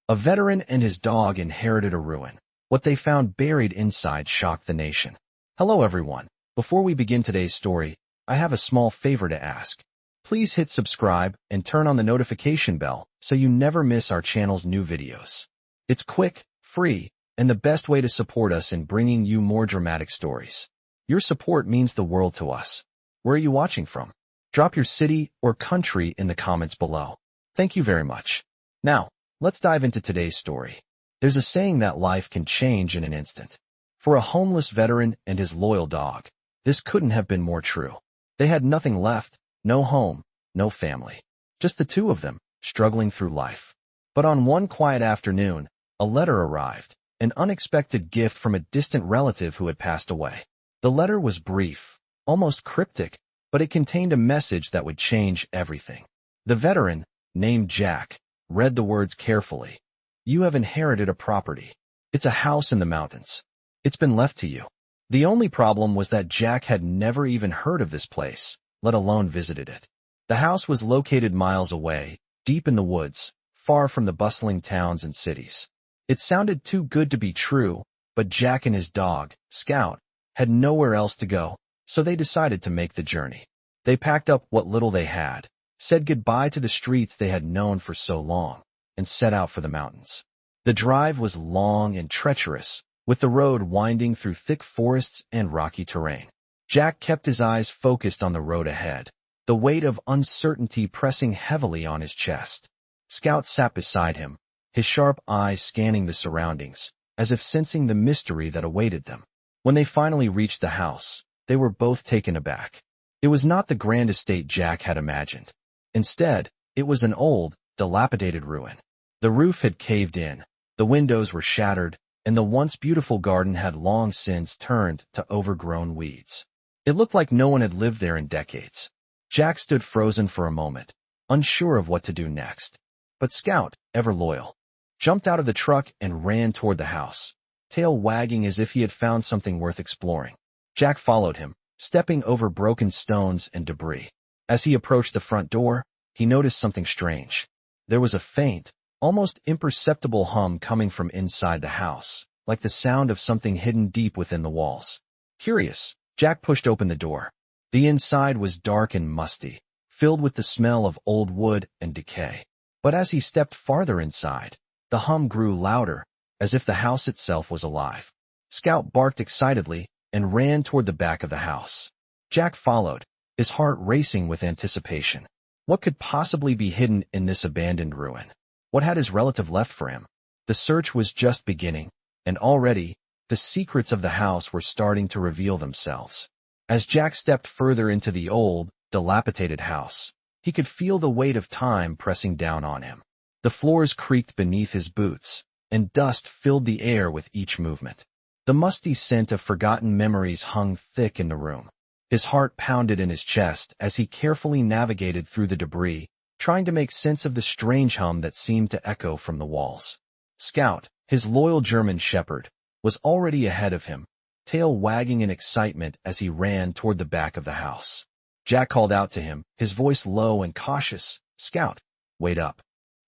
A veteran and his dog inherited a ruin. What they found buried inside shocked the nation. Hello everyone. Before we begin today's story, I have a small favor to ask. Please hit subscribe and turn on the notification bell so you never miss our channel's new videos. It's quick, free, and the best way to support us in bringing you more dramatic stories. Your support means the world to us. Where are you watching from? Drop your city or country in the comments below. Thank you very much. Now, let's dive into today's story. There's a saying that life can change in an instant. For a homeless veteran and his loyal dog, this couldn't have been more true. They had nothing left, no home, no family. Just the two of them, struggling through life. But on one quiet afternoon, a letter arrived, an unexpected gift from a distant relative who had passed away. The letter was brief, almost cryptic, but it contained a message that would change everything. The veteran, named Jack, read the words carefully. You have inherited a property. It's a house in the mountains. It's been left to you. The only problem was that Jack had never even heard of this place, let alone visited it. The house was located miles away, deep in the woods, far from the bustling towns and cities. It sounded too good to be true, but Jack and his dog, Scout, had nowhere else to go, so they decided to make the journey. They packed up what little they had, said goodbye to the streets they had known for so long, and set out for the mountains. The drive was long and treacherous, with the road winding through thick forests and rocky terrain. Jack kept his eyes focused on the road ahead, the weight of uncertainty pressing heavily on his chest. Scout sat beside him, his sharp eyes scanning the surroundings, as if sensing the mystery that awaited them. When they finally reached the house, they were both taken aback. It was not the grand estate Jack had imagined. Instead, it was an old, dilapidated ruin. The roof had caved in, the windows were shattered, and the once beautiful garden had long since turned to overgrown weeds. It looked like no one had lived there in decades. Jack stood frozen for a moment, unsure of what to do next. But Scout, ever loyal, jumped out of the truck and ran toward the house, tail wagging as if he had found something worth exploring. Jack followed him, stepping over broken stones and debris. As he approached the front door, he noticed something strange. There was a faint, almost imperceptible hum coming from inside the house, like the sound of something hidden deep within the walls. Curious, Jack pushed open the door. The inside was dark and musty, filled with the smell of old wood and decay. But as he stepped farther inside, the hum grew louder, as if the house itself was alive. Scout barked excitedly and ran toward the back of the house. Jack followed, his heart racing with anticipation. What could possibly be hidden in this abandoned ruin? What had his relative left for him? The search was just beginning, and already, the secrets of the house were starting to reveal themselves. As Jack stepped further into the old, dilapidated house, he could feel the weight of time pressing down on him. The floors creaked beneath his boots, and dust filled the air with each movement. The musty scent of forgotten memories hung thick in the room. His heart pounded in his chest as he carefully navigated through the debris, trying to make sense of the strange hum that seemed to echo from the walls. Scout, his loyal German shepherd, was already ahead of him, tail wagging in excitement as he ran toward the back of the house. Jack called out to him, his voice low and cautious, "Scout, wait up."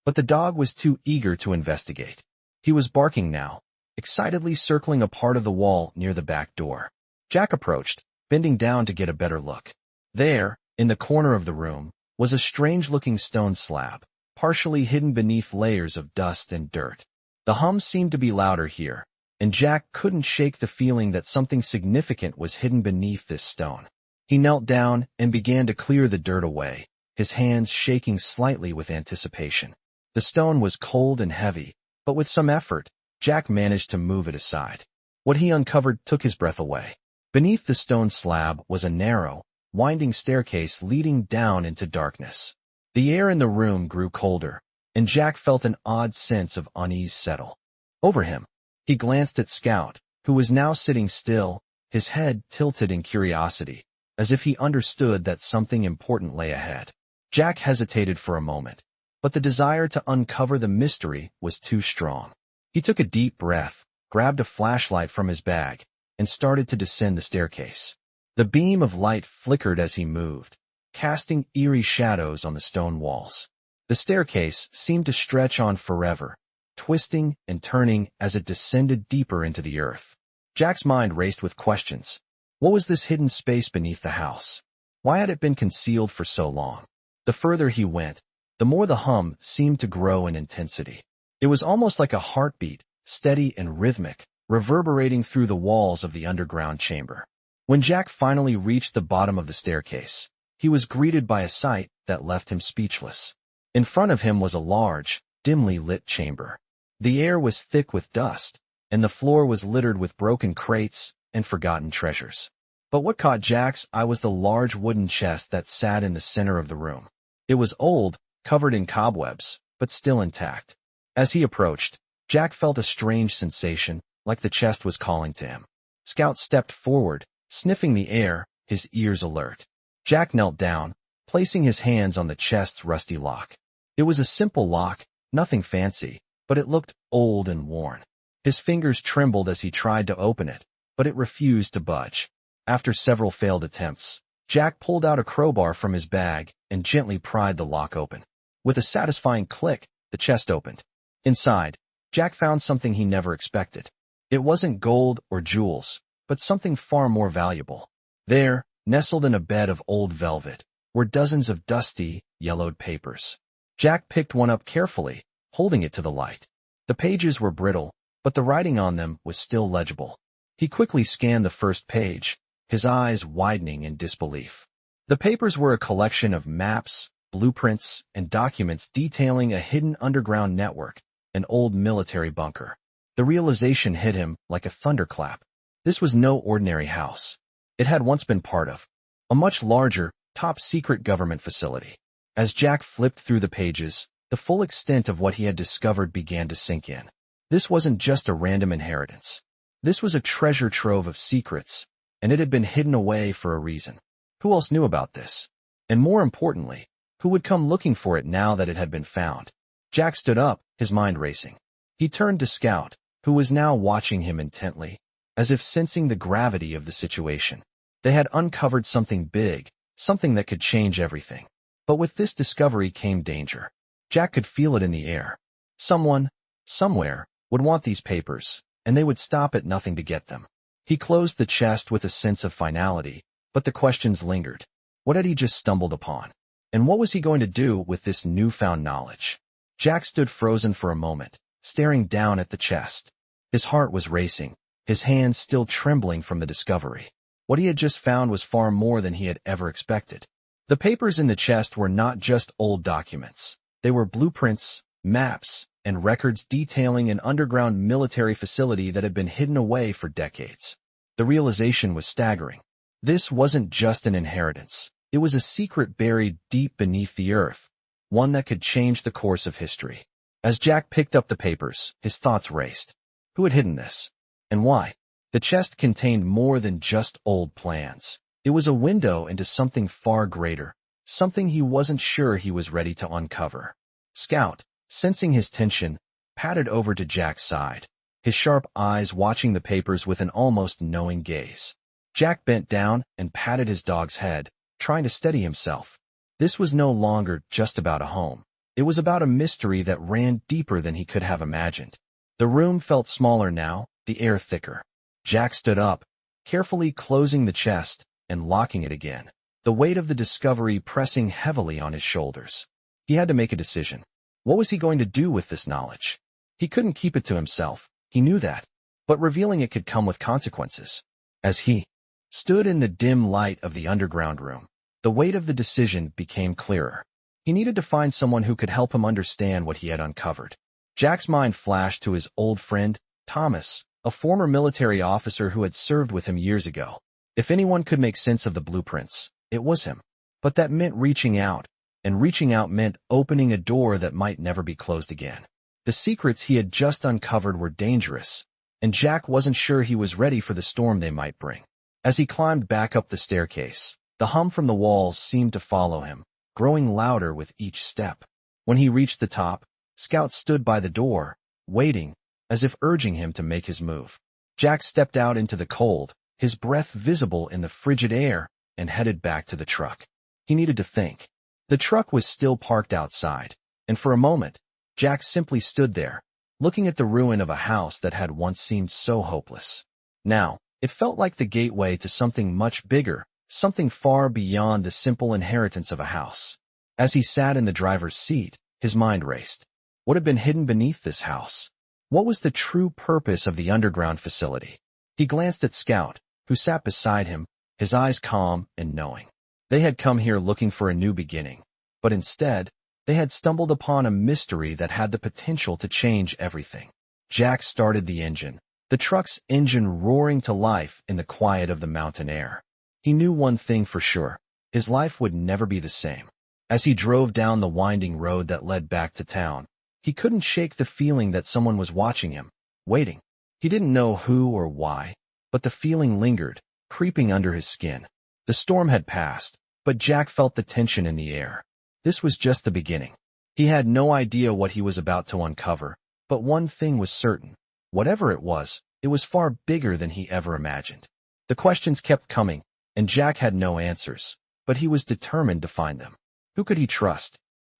But the dog was too eager to investigate. He was barking now, excitedly circling a part of the wall near the back door. Jack approached, bending down to get a better look. There, in the corner of the room, was a strange-looking stone slab, partially hidden beneath layers of dust and dirt. The hum seemed to be louder here, and Jack couldn't shake the feeling that something significant was hidden beneath this stone. He knelt down and began to clear the dirt away, his hands shaking slightly with anticipation. The stone was cold and heavy, but with some effort, Jack managed to move it aside. What he uncovered took his breath away. Beneath the stone slab was a narrow, winding staircase leading down into darkness. The air in the room grew colder, and Jack felt an odd sense of unease settle over him. He glanced at Scout, who was now sitting still, his head tilted in curiosity, as if he understood that something important lay ahead. Jack hesitated for a moment, but the desire to uncover the mystery was too strong. He took a deep breath, grabbed a flashlight from his bag, and started to descend the staircase. The beam of light flickered as he moved, casting eerie shadows on the stone walls. The staircase seemed to stretch on forever, twisting and turning as it descended deeper into the earth. Jack's mind raced with questions. What was this hidden space beneath the house? Why had it been concealed for so long? The further he went, the more the hum seemed to grow in intensity. It was almost like a heartbeat, steady and rhythmic, reverberating through the walls of the underground chamber. When Jack finally reached the bottom of the staircase, he was greeted by a sight that left him speechless. In front of him was a large, dimly lit chamber. The air was thick with dust, and the floor was littered with broken crates and forgotten treasures. But what caught Jack's eye was the large wooden chest that sat in the center of the room. It was old, covered in cobwebs, but still intact. As he approached, Jack felt a strange sensation, like the chest was calling to him. Scout stepped forward, sniffing the air, his ears alert. Jack knelt down, placing his hands on the chest's rusty lock. It was a simple lock, nothing fancy, but it looked old and worn. His fingers trembled as he tried to open it, but it refused to budge. After several failed attempts, Jack pulled out a crowbar from his bag and gently pried the lock open. With a satisfying click, the chest opened. Inside, Jack found something he never expected. It wasn't gold or jewels, but something far more valuable. There, nestled in a bed of old velvet, were dozens of dusty, yellowed papers. Jack picked one up carefully, holding it to the light. The pages were brittle, but the writing on them was still legible. He quickly scanned the first page, his eyes widening in disbelief. The papers were a collection of maps, blueprints, and documents detailing a hidden underground network, an old military bunker. The realization hit him like a thunderclap. This was no ordinary house. It had once been part of a much larger, top-secret government facility. As Jack flipped through the pages, the full extent of what he had discovered began to sink in. This wasn't just a random inheritance. This was a treasure trove of secrets, and it had been hidden away for a reason. Who else knew about this? And more importantly, who would come looking for it now that it had been found? Jack stood up, his mind racing. He turned to Scout, who was now watching him intently, as if sensing the gravity of the situation. They had uncovered something big, something that could change everything. But with this discovery came danger. Jack could feel it in the air. Someone, somewhere, would want these papers, and they would stop at nothing to get them. He closed the chest with a sense of finality, but the questions lingered. What had he just stumbled upon? And what was he going to do with this newfound knowledge? Jack stood frozen for a moment, staring down at the chest. His heart was racing, his hands still trembling from the discovery. What he had just found was far more than he had ever expected. The papers in the chest were not just old documents. They were blueprints, maps, and records detailing an underground military facility that had been hidden away for decades. The realization was staggering. This wasn't just an inheritance. It was a secret buried deep beneath the earth, one that could change the course of history. As Jack picked up the papers, his thoughts raced. Who had hidden this? And why? The chest contained more than just old plans. It was a window into something far greater, something he wasn't sure he was ready to uncover. Scout, sensing his tension, padded over to Jack's side, his sharp eyes watching the papers with an almost knowing gaze. Jack bent down and patted his dog's head, trying to steady himself. This was no longer just about a home. It was about a mystery that ran deeper than he could have imagined. The room felt smaller now, the air thicker. Jack stood up, carefully closing the chest and locking it again, the weight of the discovery pressing heavily on his shoulders. He had to make a decision. What was he going to do with this knowledge? He couldn't keep it to himself, he knew that, but revealing it could come with consequences. As he stood in the dim light of the underground room, the weight of the decision became clearer. He needed to find someone who could help him understand what he had uncovered. Jack's mind flashed to his old friend, Thomas, a former military officer who had served with him years ago. If anyone could make sense of the blueprints, it was him. But that meant reaching out, and reaching out meant opening a door that might never be closed again. The secrets he had just uncovered were dangerous, and Jack wasn't sure he was ready for the storm they might bring. As he climbed back up the staircase, the hum from the walls seemed to follow him, growing louder with each step. When he reached the top, Scout stood by the door, waiting, as if urging him to make his move. Jack stepped out into the cold, his breath visible in the frigid air, and headed back to the truck. He needed to think. The truck was still parked outside, and for a moment, Jack simply stood there, looking at the ruin of a house that had once seemed so hopeless. Now, it felt like the gateway to something much bigger, something far beyond the simple inheritance of a house. As he sat in the driver's seat, his mind raced. What had been hidden beneath this house? What was the true purpose of the underground facility? He glanced at Scout, who sat beside him, his eyes calm and knowing. They had come here looking for a new beginning, but instead, they had stumbled upon a mystery that had the potential to change everything. Jack started the engine, the truck's engine roaring to life in the quiet of the mountain air. He knew one thing for sure: his life would never be the same. As he drove down the winding road that led back to town, he couldn't shake the feeling that someone was watching him, waiting. He didn't know who or why, but the feeling lingered, creeping under his skin. The storm had passed, but Jack felt the tension in the air. This was just the beginning. He had no idea what he was about to uncover, but one thing was certain. Whatever it was far bigger than he ever imagined. The questions kept coming, and Jack had no answers, but he was determined to find them. Who could he trust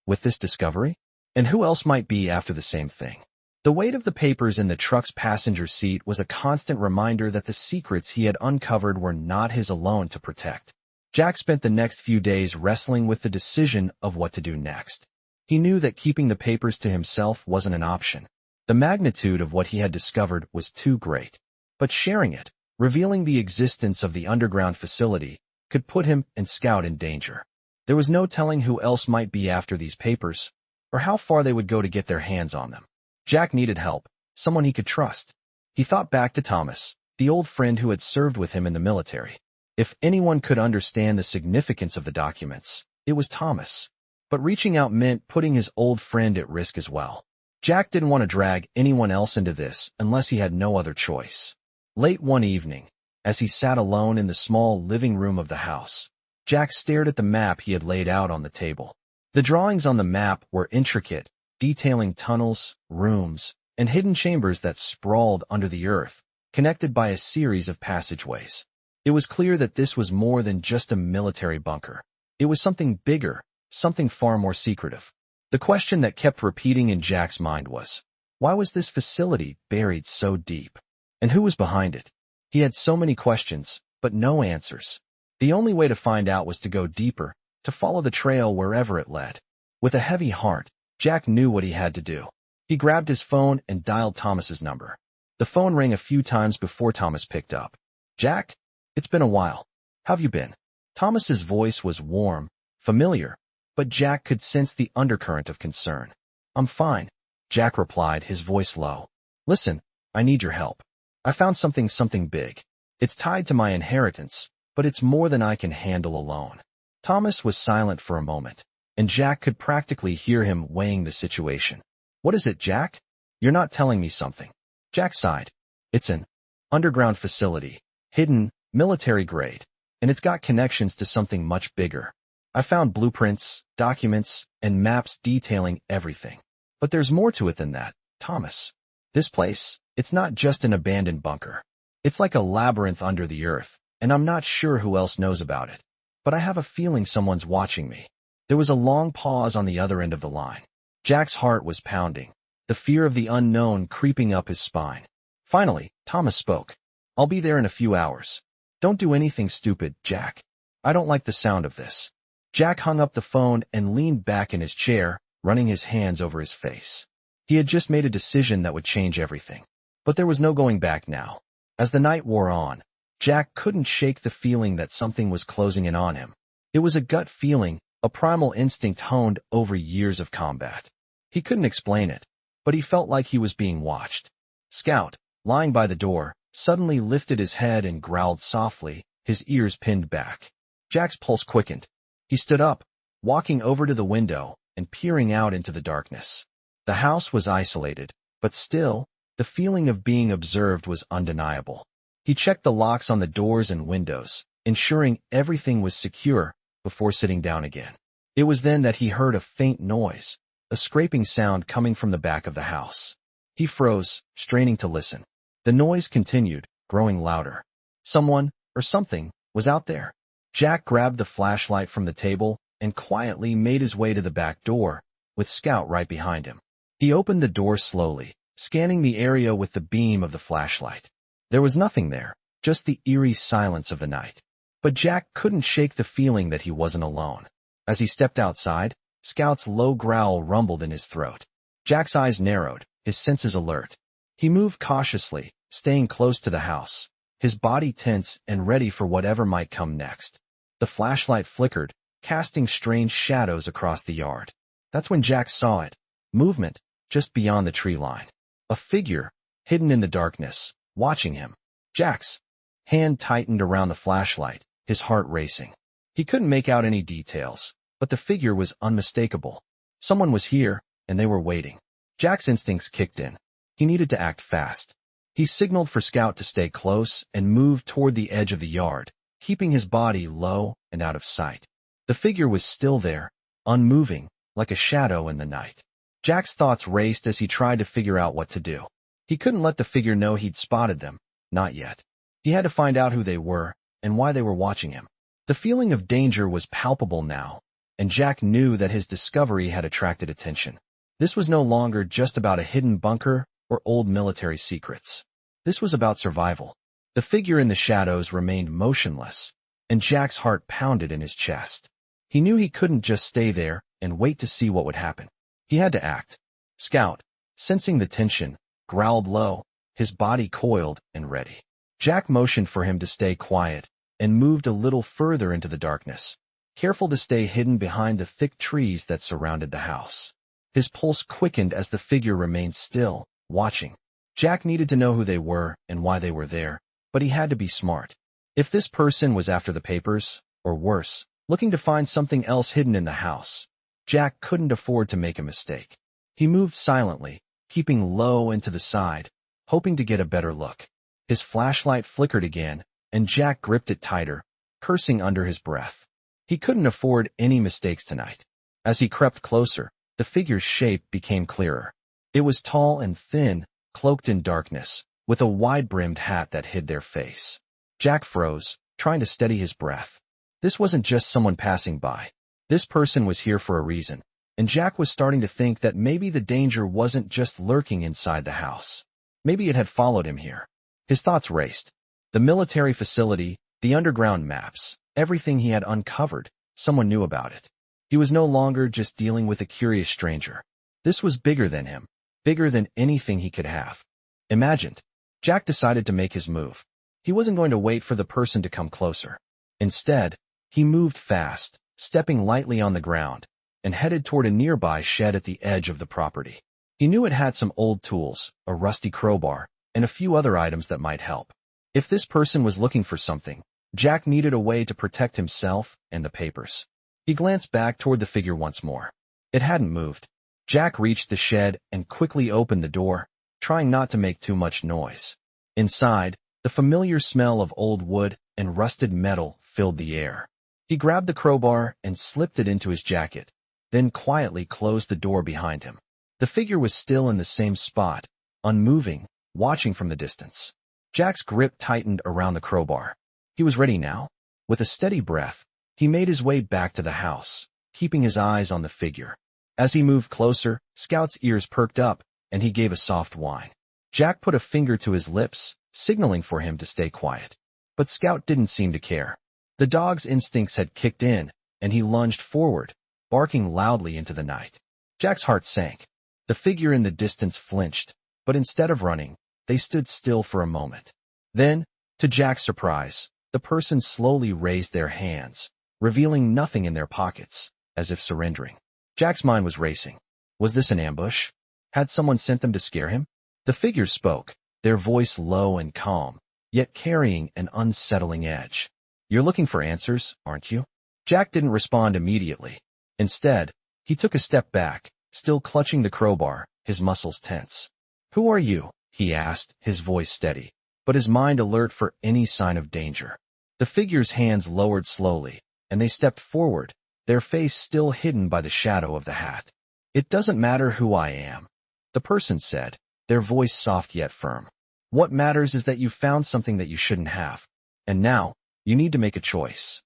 with this discovery? And who else might be after the same thing? The weight of the papers in the truck's passenger seat was a constant reminder that the secrets he had uncovered were not his alone to protect. Jack spent the next few days wrestling with the decision of what to do next. He knew that keeping the papers to himself wasn't an option. The magnitude of what he had discovered was too great. But sharing it, revealing the existence of the underground facility, could put him and Scout in danger. There was no telling who else might be after these papers, or how far they would go to get their hands on them. Jack needed help, someone he could trust. He thought back to Thomas, the old friend who had served with him in the military. If anyone could understand the significance of the documents, it was Thomas. But reaching out meant putting his old friend at risk as well. Jack didn't want to drag anyone else into this unless he had no other choice. Late one evening, as he sat alone in the small living room of the house, Jack stared at the map he had laid out on the table. The drawings on the map were intricate, detailing tunnels, rooms, and hidden chambers that sprawled under the earth, connected by a series of passageways. It was clear that this was more than just a military bunker. It was something bigger, something far more secretive. The question that kept repeating in Jack's mind was, why was this facility buried so deep? And who was behind it? He had so many questions, but no answers. The only way to find out was to go deeper, to follow the trail wherever it led. With a heavy heart, Jack knew what he had to do. He grabbed his phone and dialed Thomas's number. The phone rang a few times before Thomas picked up. "Jack? It's been a while. How've you been?" Thomas's voice was warm, familiar, but Jack could sense the undercurrent of concern. "I'm fine," Jack replied, his voice low. "Listen, I need your help. I found something big. It's tied to my inheritance, but it's more than I can handle alone." Thomas was silent for a moment, and Jack could practically hear him weighing the situation. "What is it, Jack? You're not telling me something." Jack sighed. "It's an underground facility, hidden, military grade, and it's got connections to something much bigger. I found blueprints, documents, and maps detailing everything. But there's more to it than that, Thomas. This place, it's not just an abandoned bunker. It's like a labyrinth under the earth, and I'm not sure who else knows about it. But I have a feeling someone's watching me." There was a long pause on the other end of the line. Jack's heart was pounding, the fear of the unknown creeping up his spine. Finally, Thomas spoke. "I'll be there in a few hours. Don't do anything stupid, Jack. I don't like the sound of this." Jack hung up the phone and leaned back in his chair, running his hands over his face. He had just made a decision that would change everything. But there was no going back now. As the night wore on, Jack couldn't shake the feeling that something was closing in on him. It was a gut feeling, a primal instinct honed over years of combat. He couldn't explain it, but he felt like he was being watched. Scout, lying by the door, suddenly lifted his head and growled softly, his ears pinned back. Jack's pulse quickened. He stood up, walking over to the window and peering out into the darkness. The house was isolated, but still, the feeling of being observed was undeniable. He checked the locks on the doors and windows, ensuring everything was secure before sitting down again. It was then that he heard a faint noise, a scraping sound coming from the back of the house. He froze, straining to listen. The noise continued, growing louder. Someone, or something, was out there. Jack grabbed the flashlight from the table and quietly made his way to the back door, with Scout right behind him. He opened the door slowly, scanning the area with the beam of the flashlight. There was nothing there, just the eerie silence of the night. But Jack couldn't shake the feeling that he wasn't alone. As he stepped outside, Scout's low growl rumbled in his throat. Jack's eyes narrowed, his senses alert. He moved cautiously, staying close to the house, his body tense and ready for whatever might come next. The flashlight flickered, casting strange shadows across the yard. That's when Jack saw it. Movement, just beyond the tree line. A figure, hidden in the darkness, watching him. Jack's hand tightened around the flashlight, his heart racing. He couldn't make out any details, but the figure was unmistakable. Someone was here, and they were waiting. Jack's instincts kicked in. He needed to act fast. He signaled for Scout to stay close and moved toward the edge of the yard, keeping his body low and out of sight. The figure was still there, unmoving, like a shadow in the night. Jack's thoughts raced as he tried to figure out what to do. He couldn't let the figure know he'd spotted them, not yet. He had to find out who they were and why they were watching him. The feeling of danger was palpable now, and Jack knew that his discovery had attracted attention. This was no longer just about a hidden bunker or old military secrets. This was about survival. The figure in the shadows remained motionless, and Jack's heart pounded in his chest. He knew he couldn't just stay there and wait to see what would happen. He had to act. Scout, sensing the tension, growled low, his body coiled and ready. Jack motioned for him to stay quiet and moved a little further into the darkness, careful to stay hidden behind the thick trees that surrounded the house. His pulse quickened as the figure remained still, watching. Jack needed to know who they were and why they were there, but he had to be smart. If this person was after the papers, or worse, looking to find something else hidden in the house, Jack couldn't afford to make a mistake. He moved silently, keeping low and to the side, hoping to get a better look. His flashlight flickered again, and Jack gripped it tighter, cursing under his breath. He couldn't afford any mistakes tonight. As he crept closer, the figure's shape became clearer. It was tall and thin, cloaked in darkness, with a wide-brimmed hat that hid their face. Jack froze, trying to steady his breath. This wasn't just someone passing by. This person was here for a reason, and Jack was starting to think that maybe the danger wasn't just lurking inside the house. Maybe it had followed him here. His thoughts raced. The military facility, the underground maps, everything he had uncovered, someone knew about it. He was no longer just dealing with a curious stranger. This was bigger than him, bigger than anything he could have imagined. Jack decided to make his move. He wasn't going to wait for the person to come closer. Instead, he moved fast, stepping lightly on the ground, and headed toward a nearby shed at the edge of the property. He knew it had some old tools, a rusty crowbar, and a few other items that might help. If this person was looking for something, Jack needed a way to protect himself and the papers. He glanced back toward the figure once more. It hadn't moved. Jack reached the shed and quickly opened the door, trying not to make too much noise. Inside, the familiar smell of old wood and rusted metal filled the air. He grabbed the crowbar and slipped it into his jacket, then quietly closed the door behind him. The figure was still in the same spot, unmoving, watching from the distance. Jack's grip tightened around the crowbar. He was ready now. With a steady breath, he made his way back to the house, keeping his eyes on the figure. As he moved closer, Scout's ears perked up, and he gave a soft whine. Jack put a finger to his lips, signaling for him to stay quiet. But Scout didn't seem to care. The dog's instincts had kicked in, and he lunged forward, barking loudly into the night. Jack's heart sank. The figure in the distance flinched, but instead of running, they stood still for a moment. Then, to Jack's surprise, the person slowly raised their hands, revealing nothing in their pockets, as if surrendering. Jack's mind was racing. Was this an ambush? Had someone sent them to scare him? The figure spoke, their voice low and calm, yet carrying an unsettling edge. "You're looking for answers, aren't you?" Jack didn't respond immediately. Instead, he took a step back, still clutching the crowbar, his muscles tense. "Who are you?" he asked, his voice steady, but his mind alert for any sign of danger. The figure's hands lowered slowly, and they stepped forward, their face still hidden by the shadow of the hat. "It doesn't matter who I am," the person said, their voice soft yet firm. "What matters is that you found something that you shouldn't have. And now, you need to make a choice."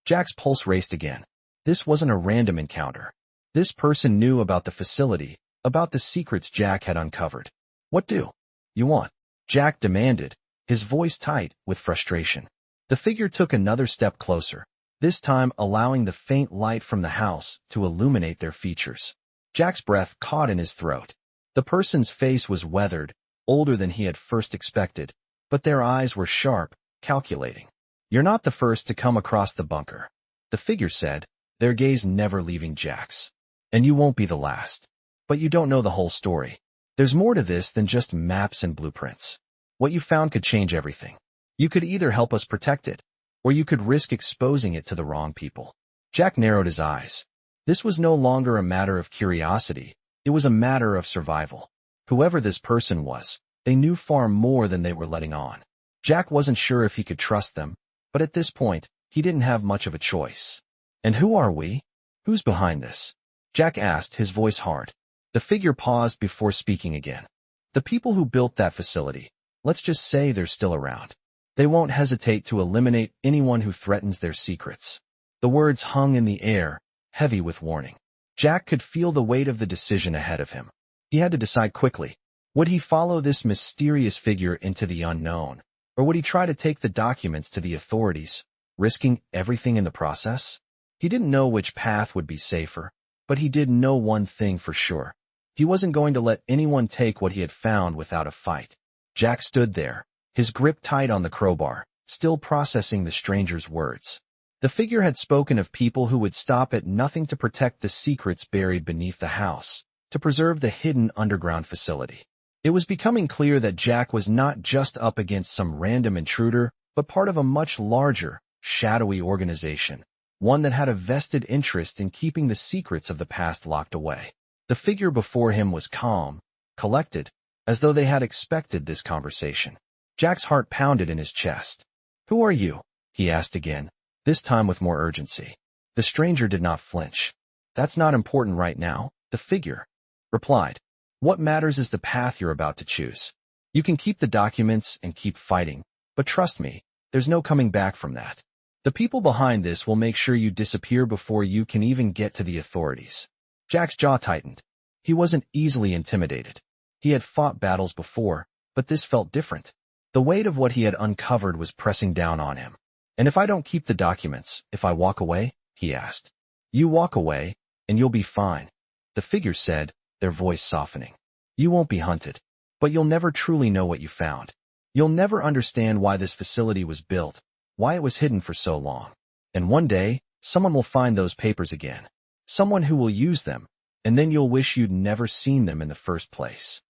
Jack's pulse raced again. This wasn't a random encounter. This person knew about the facility, about the secrets Jack had uncovered. What do you want? Jack demanded, his voice tight with frustration. The figure took another step closer, this time allowing the faint light from the house to illuminate their features. Jack's breath caught in his throat. The person's face was weathered, older than he had first expected, but their eyes were sharp, calculating. You're not the first to come across the bunker, the figure said, their gaze never leaving Jack's. And you won't be the last. But you don't know the whole story. There's more to this than just maps and blueprints. What you found could change everything. You could either help us protect it, or you could risk exposing it to the wrong people. Jack narrowed his eyes. This was no longer a matter of curiosity. It was a matter of survival. Whoever this person was, they knew far more than they were letting on. Jack wasn't sure if he could trust them, but at this point, he didn't have much of a choice. And who are we? Who's behind this? Jack asked, his voice hard. The figure paused before speaking again. The people who built that facility. Let's just say they're still around. They won't hesitate to eliminate anyone who threatens their secrets. The words hung in the air, heavy with warning. Jack could feel the weight of the decision ahead of him. He had to decide quickly. Would he follow this mysterious figure into the unknown, or would he try to take the documents to the authorities, risking everything in the process? He didn't know which path would be safer, but he did know one thing for sure. He wasn't going to let anyone take what he had found without a fight. Jack stood there, his grip tight on the crowbar, still processing the stranger's words. The figure had spoken of people who would stop at nothing to protect the secrets buried beneath the house, to preserve the hidden underground facility. It was becoming clear that Jack was not just up against some random intruder, but part of a much larger, shadowy organization, one that had a vested interest in keeping the secrets of the past locked away. The figure before him was calm, collected, as though they had expected this conversation. Jack's heart pounded in his chest. Who are you? He asked again, this time with more urgency. The stranger did not flinch. That's not important right now, the figure replied. What matters is the path you're about to choose. You can keep the documents and keep fighting, but trust me, there's no coming back from that. The people behind this will make sure you disappear before you can even get to the authorities. Jack's jaw tightened. He wasn't easily intimidated. He had fought battles before, but this felt different. The weight of what he had uncovered was pressing down on him. And if I don't keep the documents, if I walk away? He asked. You walk away, and you'll be fine, the figure said, their voice softening. You won't be hunted, but you'll never truly know what you found. You'll never understand why this facility was built, why it was hidden for so long. And one day, someone will find those papers again. Someone who will use them, and then you'll wish you'd never seen them in the first place.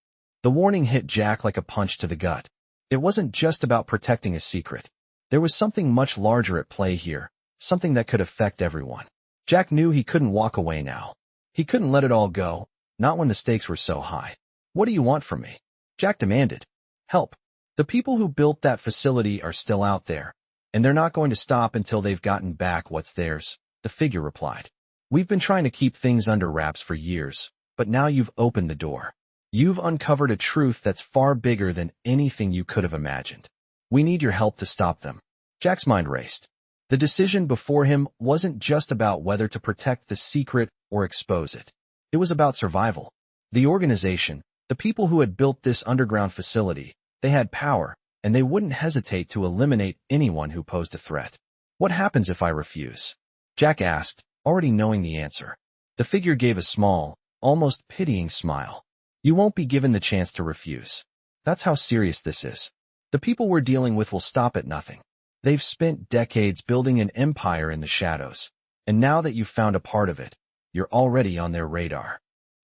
The warning hit Jack like a punch to the gut. It wasn't just about protecting a secret. There was something much larger at play here, something that could affect everyone. Jack knew he couldn't walk away now. He couldn't let it all go, not when the stakes were so high. What do you want from me? Jack demanded. Help. The people who built that facility are still out there, and they're not going to stop until they've gotten back what's theirs, the figure replied. We've been trying to keep things under wraps for years, but now you've opened the door. You've uncovered a truth that's far bigger than anything you could have imagined. We need your help to stop them. Jack's mind raced. The decision before him wasn't just about whether to protect the secret or expose it. It was about survival. The organization, the people who had built this underground facility, they had power, and they wouldn't hesitate to eliminate anyone who posed a threat. What happens if I refuse? Jack asked, already knowing the answer. The figure gave a small, almost pitying smile. You won't be given the chance to refuse. That's how serious this is. The people we're dealing with will stop at nothing. They've spent decades building an empire in the shadows, and now that you've found a part of it, you're already on their radar.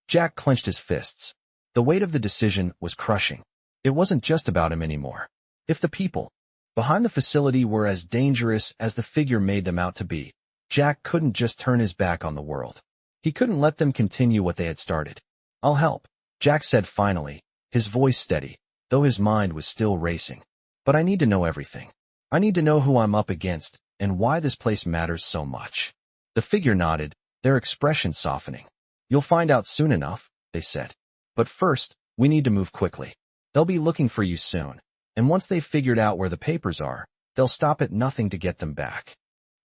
Jack clenched his fists. The weight of the decision was crushing. It wasn't just about him anymore. If the people behind the facility were as dangerous as the figure made them out to be, Jack couldn't just turn his back on the world. He couldn't let them continue what they had started. I'll help, Jack said finally, his voice steady, though his mind was still racing. But I need to know everything. I need to know who I'm up against and why this place matters so much. The figure nodded, their expression softening. You'll find out soon enough, they said. But first, we need to move quickly. They'll be looking for you soon, and once they've figured out where the papers are, they'll stop at nothing to get them back.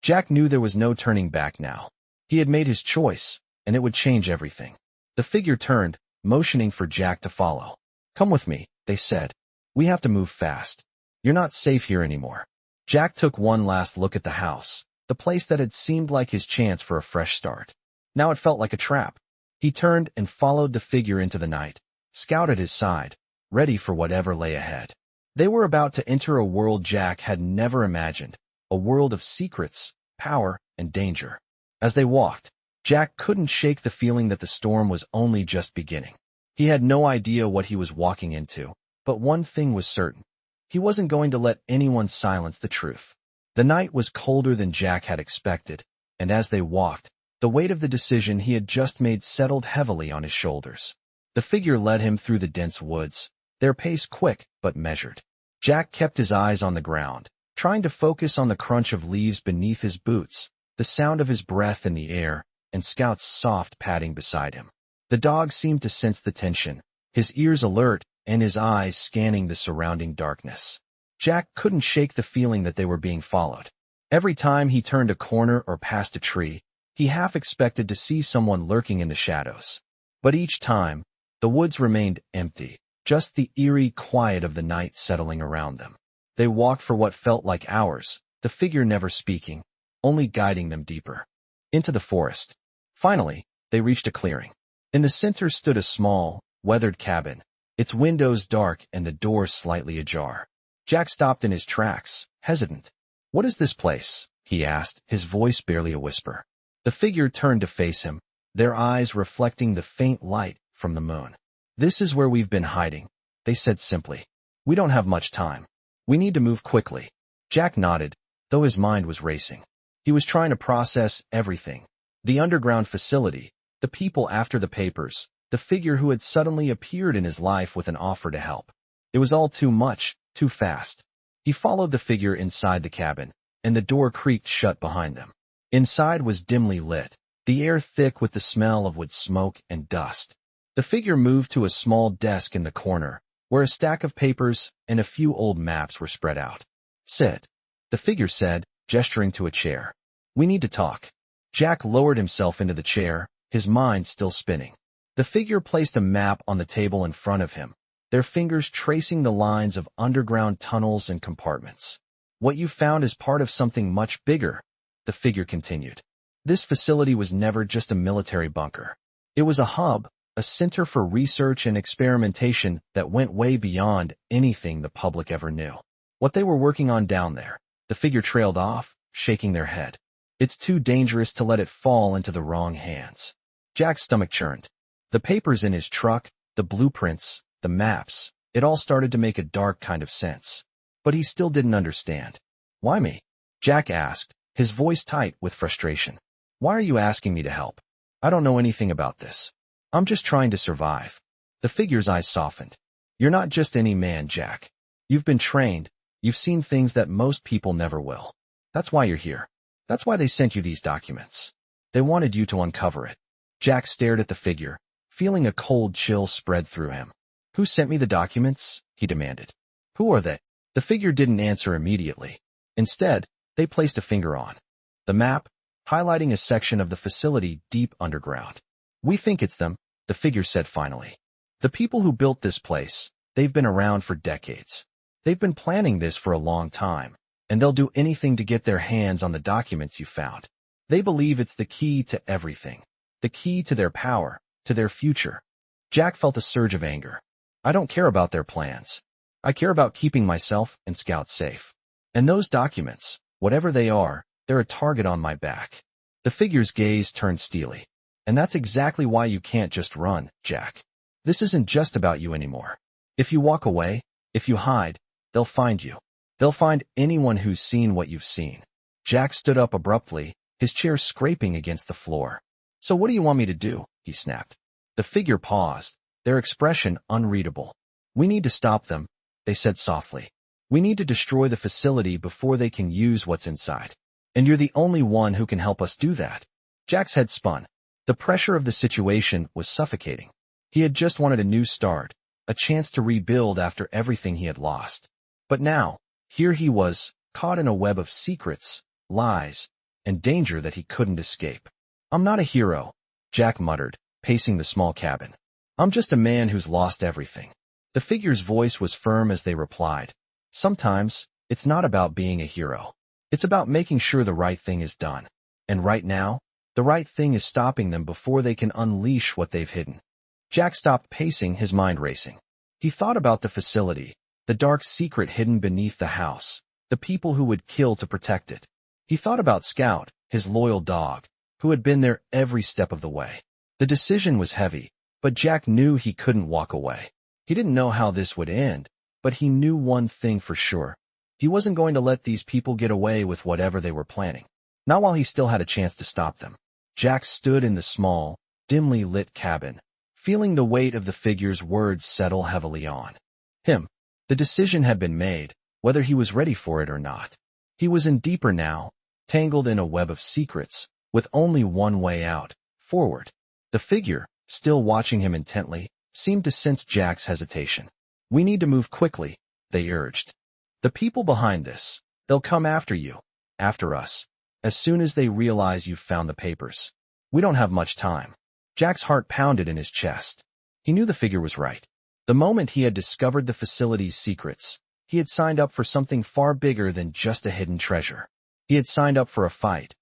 Jack knew there was no turning back now. He had made his choice, and it would change everything. The figure turned, motioning for Jack to follow. Come with me, they said. We have to move fast. You're not safe here anymore. Jack took one last look at the house, the place that had seemed like his chance for a fresh start. Now it felt like a trap. He turned and followed the figure into the night, Scout at his side, ready for whatever lay ahead. They were about to enter a world Jack had never imagined, a world of secrets, power, and danger. As they walked, Jack couldn't shake the feeling that the storm was only just beginning. He had no idea what he was walking into, but one thing was certain. He wasn't going to let anyone silence the truth. The night was colder than Jack had expected, and as they walked, the weight of the decision he had just made settled heavily on his shoulders. The figure led him through the dense woods, their pace quick but measured. Jack kept his eyes on the ground, trying to focus on the crunch of leaves beneath his boots, the sound of his breath in the air, and Scout's soft padding beside him. The dog seemed to sense the tension, his ears alert and his eyes scanning the surrounding darkness. Jack couldn't shake the feeling that they were being followed. Every time he turned a corner or passed a tree, he half expected to see someone lurking in the shadows. But each time, the woods remained empty, just the eerie quiet of the night settling around them. They walked for what felt like hours, the figure never speaking, only guiding them deeper into the forest. Finally, they reached a clearing. In the center stood a small, weathered cabin, its windows dark and the door slightly ajar. Jack stopped in his tracks, hesitant. "What is this place?" he asked, his voice barely a whisper. The figure turned to face him, their eyes reflecting the faint light from the moon. "This is where we've been hiding," they said simply. "We don't have much time. We need to move quickly." Jack nodded, though his mind was racing. He was trying to process everything. The underground facility, the people after the papers, the figure who had suddenly appeared in his life with an offer to help. It was all too much, too fast. He followed the figure inside the cabin, and the door creaked shut behind them. Inside was dimly lit, the air thick with the smell of wood smoke and dust. The figure moved to a small desk in the corner, where a stack of papers and a few old maps were spread out. "Sit," the figure said, gesturing to a chair. "We need to talk." Jack lowered himself into the chair, his mind still spinning. The figure placed a map on the table in front of him, their fingers tracing the lines of underground tunnels and compartments. "What you found is part of something much bigger," the figure continued. "This facility was never just a military bunker. It was a hub, a center for research and experimentation that went way beyond anything the public ever knew. What they were working on down there," the figure trailed off, shaking their head. "It's too dangerous to let it fall into the wrong hands." Jack's stomach churned. The papers in his truck, the blueprints, the maps, it all started to make a dark kind of sense. But he still didn't understand. "Why me?" Jack asked, his voice tight with frustration. "Why are you asking me to help? I don't know anything about this. I'm just trying to survive." The figure's eyes softened. "You're not just any man, Jack. You've been trained, you've seen things that most people never will. That's why you're here. That's why they sent you these documents. They wanted you to uncover it." Jack stared at the figure, feeling a cold chill spread through him. "Who sent me the documents?" he demanded. "Who are they?" The figure didn't answer immediately. Instead, they placed a finger on the map, highlighting a section of the facility deep underground. "We think it's them," the figure said finally. "The people who built this place, they've been around for decades. They've been planning this for a long time, and they'll do anything to get their hands on the documents you found. They believe it's the key to everything, the key to their power, to their future." Jack felt a surge of anger. "I don't care about their plans. I care about keeping myself and Scout safe. And those documents, whatever they are, they're a target on my back." The figure's gaze turned steely. "And that's exactly why you can't just run, Jack. This isn't just about you anymore. If you walk away, if you hide, they'll find you. They'll find anyone who's seen what you've seen." Jack stood up abruptly, his chair scraping against the floor. "So what do you want me to do?" he snapped. The figure paused, their expression unreadable. "We need to stop them," they said softly. "We need to destroy the facility before they can use what's inside. And you're the only one who can help us do that." Jack's head spun. The pressure of the situation was suffocating. He had just wanted a new start, a chance to rebuild after everything he had lost. But now, here he was, caught in a web of secrets, lies, and danger that he couldn't escape. "I'm not a hero," Jack muttered, pacing the small cabin. "I'm just a man who's lost everything. The figure's voice was firm as they replied, "Sometimes, it's not about being a hero. It's about making sure the right thing is done. And right now, the right thing is stopping them before they can unleash what they've hidden." Jack stopped pacing, his mind racing. He thought about the facility, the dark secret hidden beneath the house, the people who would kill to protect it. He thought about Scout, his loyal dog, who had been there every step of the way. The decision was heavy, but Jack knew he couldn't walk away. He didn't know how this would end, but he knew one thing for sure. He wasn't going to let these people get away with whatever they were planning. Not while he still had a chance to stop them. Jack stood in the small, dimly lit cabin, feeling the weight of the figure's words settle heavily on him. The decision had been made, whether he was ready for it or not. He was in deeper now, tangled in a web of secrets, with only one way out, forward. The figure, still watching him intently, seemed to sense Jack's hesitation. "We need to move quickly," they urged. "The people behind this, they'll come after you, after us, as soon as they realize you've found the papers. We don't have much time." Jack's heart pounded in his chest. He knew the figure was right. The moment he had discovered the facility's secrets, he had signed up for something far bigger than just a hidden treasure. He had signed up for a fight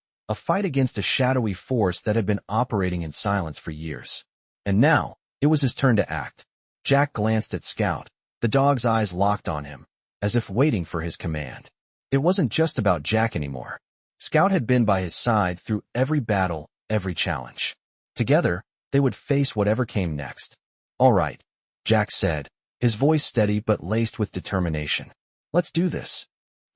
against a shadowy force that had been operating in silence for years. And now, it was his turn to act. Jack glanced at Scout, the dog's eyes locked on him, as if waiting for his command. It wasn't just about Jack anymore. Scout had been by his side through every battle, every challenge. Together, they would face whatever came next. "All right," Jack said, his voice steady but laced with determination. "Let's do this."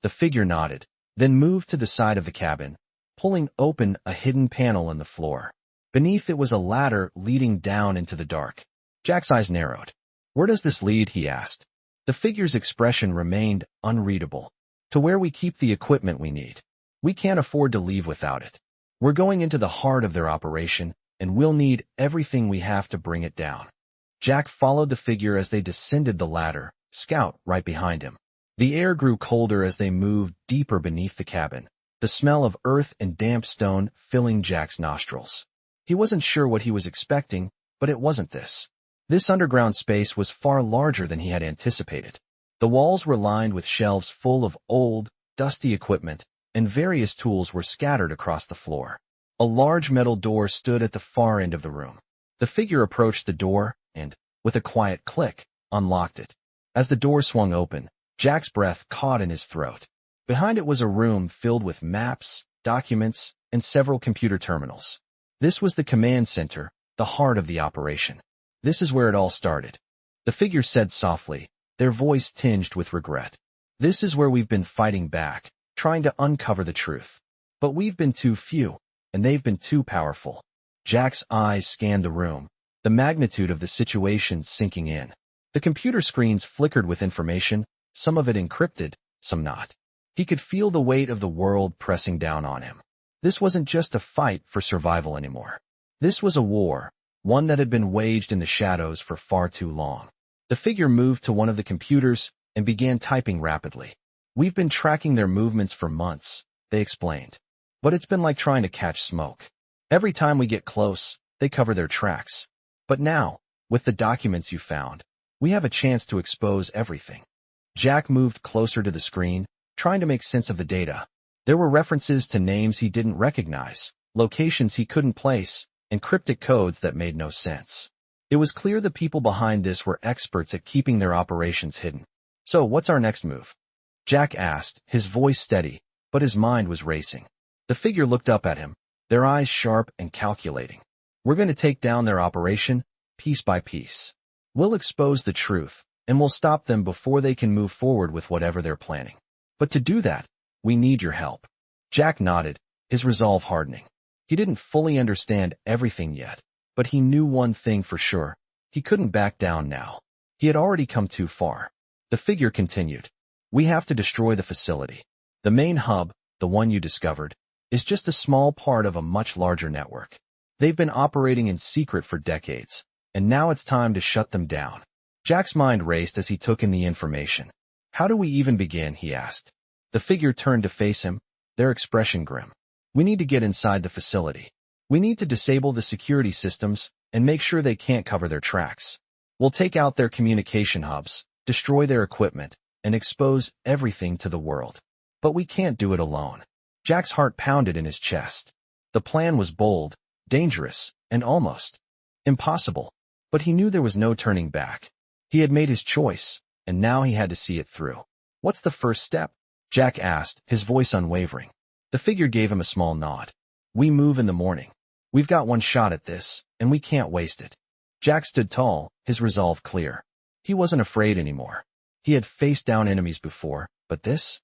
The figure nodded, then moved to the side of the cabin, pulling open a hidden panel in the floor. Beneath it was a ladder leading down into the dark. Jack's eyes narrowed. "Where does this lead?" he asked. The figure's expression remained unreadable. "To where we keep the equipment we need. We can't afford to leave without it. We're going into the heart of their operation, and we'll need everything we have to bring it down." Jack followed the figure as they descended the ladder, Scout right behind him. The air grew colder as they moved deeper beneath the cabin, the smell of earth and damp stone filling Jack's nostrils. He wasn't sure what he was expecting, but it wasn't this. This underground space was far larger than he had anticipated. The walls were lined with shelves full of old, dusty equipment, and various tools were scattered across the floor. A large metal door stood at the far end of the room. The figure approached the door and, with a quiet click, unlocked it. As the door swung open, Jack's breath caught in his throat. Behind it was a room filled with maps, documents, and several computer terminals. This was the command center, the heart of the operation. "This is where it all started," the figure said softly, their voice tinged with regret. "This is where we've been fighting back, trying to uncover the truth. But we've been too few, and they've been too powerful." Jack's eyes scanned the room, the magnitude of the situation sinking in. The computer screens flickered with information, some of it encrypted, some not. He could feel the weight of the world pressing down on him. This wasn't just a fight for survival anymore. This was a war, one that had been waged in the shadows for far too long. The figure moved to one of the computers and began typing rapidly. "We've been tracking their movements for months," they explained. "But it's been like trying to catch smoke. Every time we get close, they cover their tracks. But now, with the documents you found, we have a chance to expose everything." Jack moved closer to the screen, trying to make sense of the data. There were references to names he didn't recognize, locations he couldn't place, and cryptic codes that made no sense. It was clear the people behind this were experts at keeping their operations hidden. "So what's our next move?" Jack asked, his voice steady, but his mind was racing. The figure looked up at him, their eyes sharp and calculating. "We're going to take down their operation, piece by piece. We'll expose the truth, and we'll stop them before they can move forward with whatever they're planning. But to do that, we need your help." Jack nodded, his resolve hardening. He didn't fully understand everything yet, but he knew one thing for sure. He couldn't back down now. He had already come too far. The figure continued. "We have to destroy the facility. The main hub, the one you discovered, is just a small part of a much larger network. They've been operating in secret for decades, and now it's time to shut them down." Jack's mind raced as he took in the information. "How do we even begin?" he asked. The figure turned to face him, their expression grim. "We need to get inside the facility. We need to disable the security systems and make sure they can't cover their tracks. We'll take out their communication hubs, destroy their equipment, and expose everything to the world. But we can't do it alone. Jack's heart pounded in his chest. The plan was bold, dangerous, and almost impossible. But he knew there was no turning back. He had made his choice, and now he had to see it through. "What's the first step?" Jack asked, his voice unwavering. The figure gave him a small nod. "We move in the morning. We've got one shot at this, and we can't waste it." Jack stood tall, his resolve clear. He wasn't afraid anymore. He had faced down enemies before, but this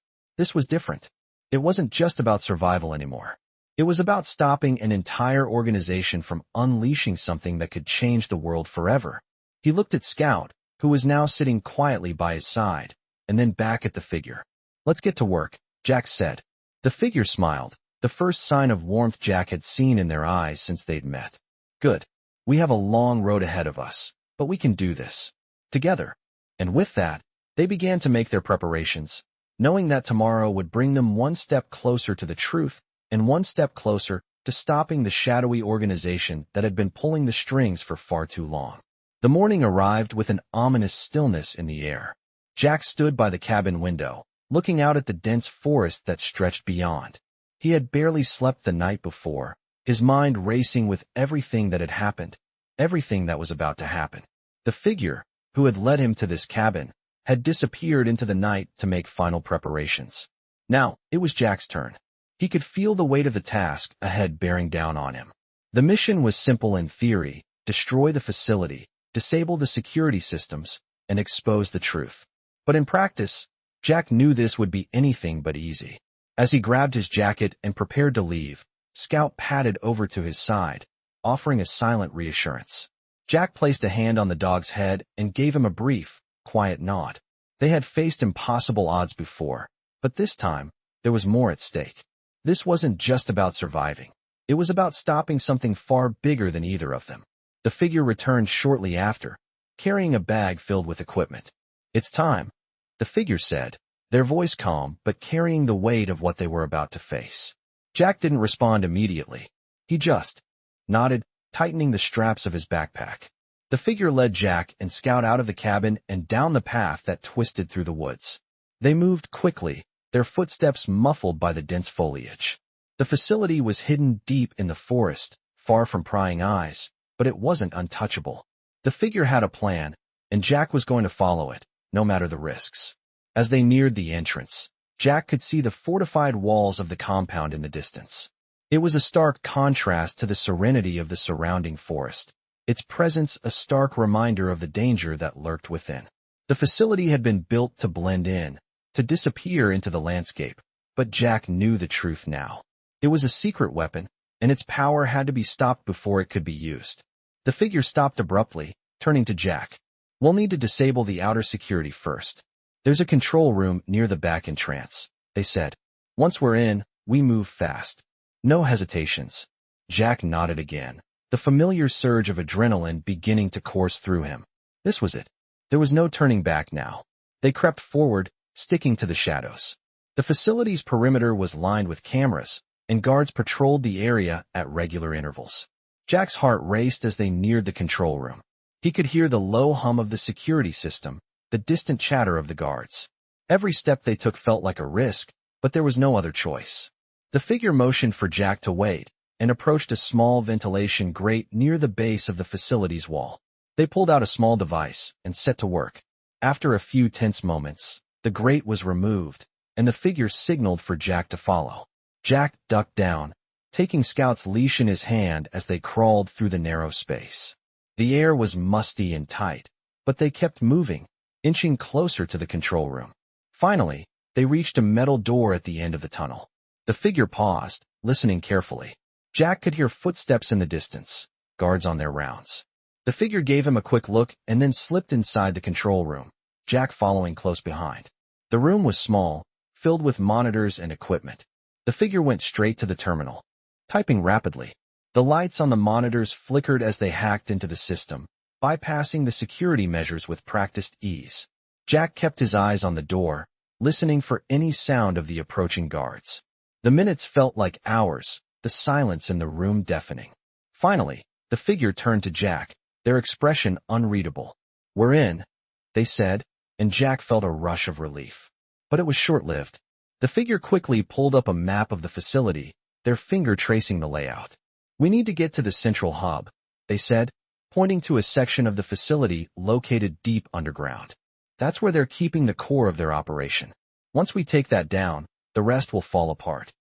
was different. It wasn't just about survival anymore. It was about stopping an entire organization from unleashing something that could change the world forever. He looked at Scout, who was now sitting quietly by his side, and then back at the figure. "Let's get to work," Jack said. The figure smiled, the first sign of warmth Jack had seen in their eyes since they'd met. "Good. We have a long road ahead of us, but we can do this together." And with that, they began to make their preparations, knowing that tomorrow would bring them one step closer to the truth and one step closer to stopping the shadowy organization that had been pulling the strings for far too long. The morning arrived with an ominous stillness in the air. Jack stood by the cabin window, looking out at the dense forest that stretched beyond. He had barely slept the night before, his mind racing with everything that had happened, everything that was about to happen. The figure, who had led him to this cabin, had disappeared into the night to make final preparations. Now, it was Jack's turn. He could feel the weight of the task ahead bearing down on him. The mission was simple in theory: destroy the facility, disable the security systems, and expose the truth. But in practice, Jack knew this would be anything but easy. As he grabbed his jacket and prepared to leave, Scout padded over to his side, offering a silent reassurance. Jack placed a hand on the dog's head and gave him a brief, quiet nod. They had faced impossible odds before, but this time, there was more at stake. This wasn't just about surviving. It was about stopping something far bigger than either of them. The figure returned shortly after, carrying a bag filled with equipment. "It's time," the figure said, their voice calm but carrying the weight of what they were about to face. Jack didn't respond immediately. He just nodded, tightening the straps of his backpack. The figure led Jack and Scout out of the cabin and down the path that twisted through the woods. They moved quickly, their footsteps muffled by the dense foliage. The facility was hidden deep in the forest, far from prying eyes, but it wasn't untouchable. The figure had a plan, and Jack was going to follow it, no matter the risks. As they neared the entrance, Jack could see the fortified walls of the compound in the distance. It was a stark contrast to the serenity of the surrounding forest, its presence a stark reminder of the danger that lurked within. The facility had been built to blend in, to disappear into the landscape, but Jack knew the truth now. It was a secret weapon, and its power had to be stopped before it could be used. The figure stopped abruptly, turning to Jack. "We'll need to disable the outer security first. There's a control room near the back entrance," they said. "Once we're in, we move fast. No hesitations." Jack nodded again, the familiar surge of adrenaline beginning to course through him. This was it. There was no turning back now. They crept forward, sticking to the shadows. The facility's perimeter was lined with cameras, and guards patrolled the area at regular intervals. Jack's heart raced as they neared the control room. He could hear the low hum of the security system, the distant chatter of the guards. Every step they took felt like a risk, but there was no other choice. The figure motioned for Jack to wait and approached a small ventilation grate near the base of the facility's wall. They pulled out a small device and set to work. After a few tense moments, the grate was removed, and the figure signaled for Jack to follow. Jack ducked down, taking Scout's leash in his hand as they crawled through the narrow space. The air was musty and tight, but they kept moving, inching closer to the control room. Finally, they reached a metal door at the end of the tunnel. The figure paused, listening carefully. Jack could hear footsteps in the distance, guards on their rounds. The figure gave him a quick look and then slipped inside the control room, Jack following close behind. The room was small, filled with monitors and equipment. The figure went straight to the terminal, typing rapidly. The lights on the monitors flickered as they hacked into the system, bypassing the security measures with practiced ease. Jack kept his eyes on the door, listening for any sound of the approaching guards. The minutes felt like hours, the silence in the room deafening. Finally, the figure turned to Jack, their expression unreadable. "We're in," they said, and Jack felt a rush of relief. But it was short-lived. The figure quickly pulled up a map of the facility, their finger tracing the layout. "We need to get to the central hub," they said, pointing to a section of the facility located deep underground. "That's where they're keeping the core of their operation. Once we take that down, the rest will fall apart."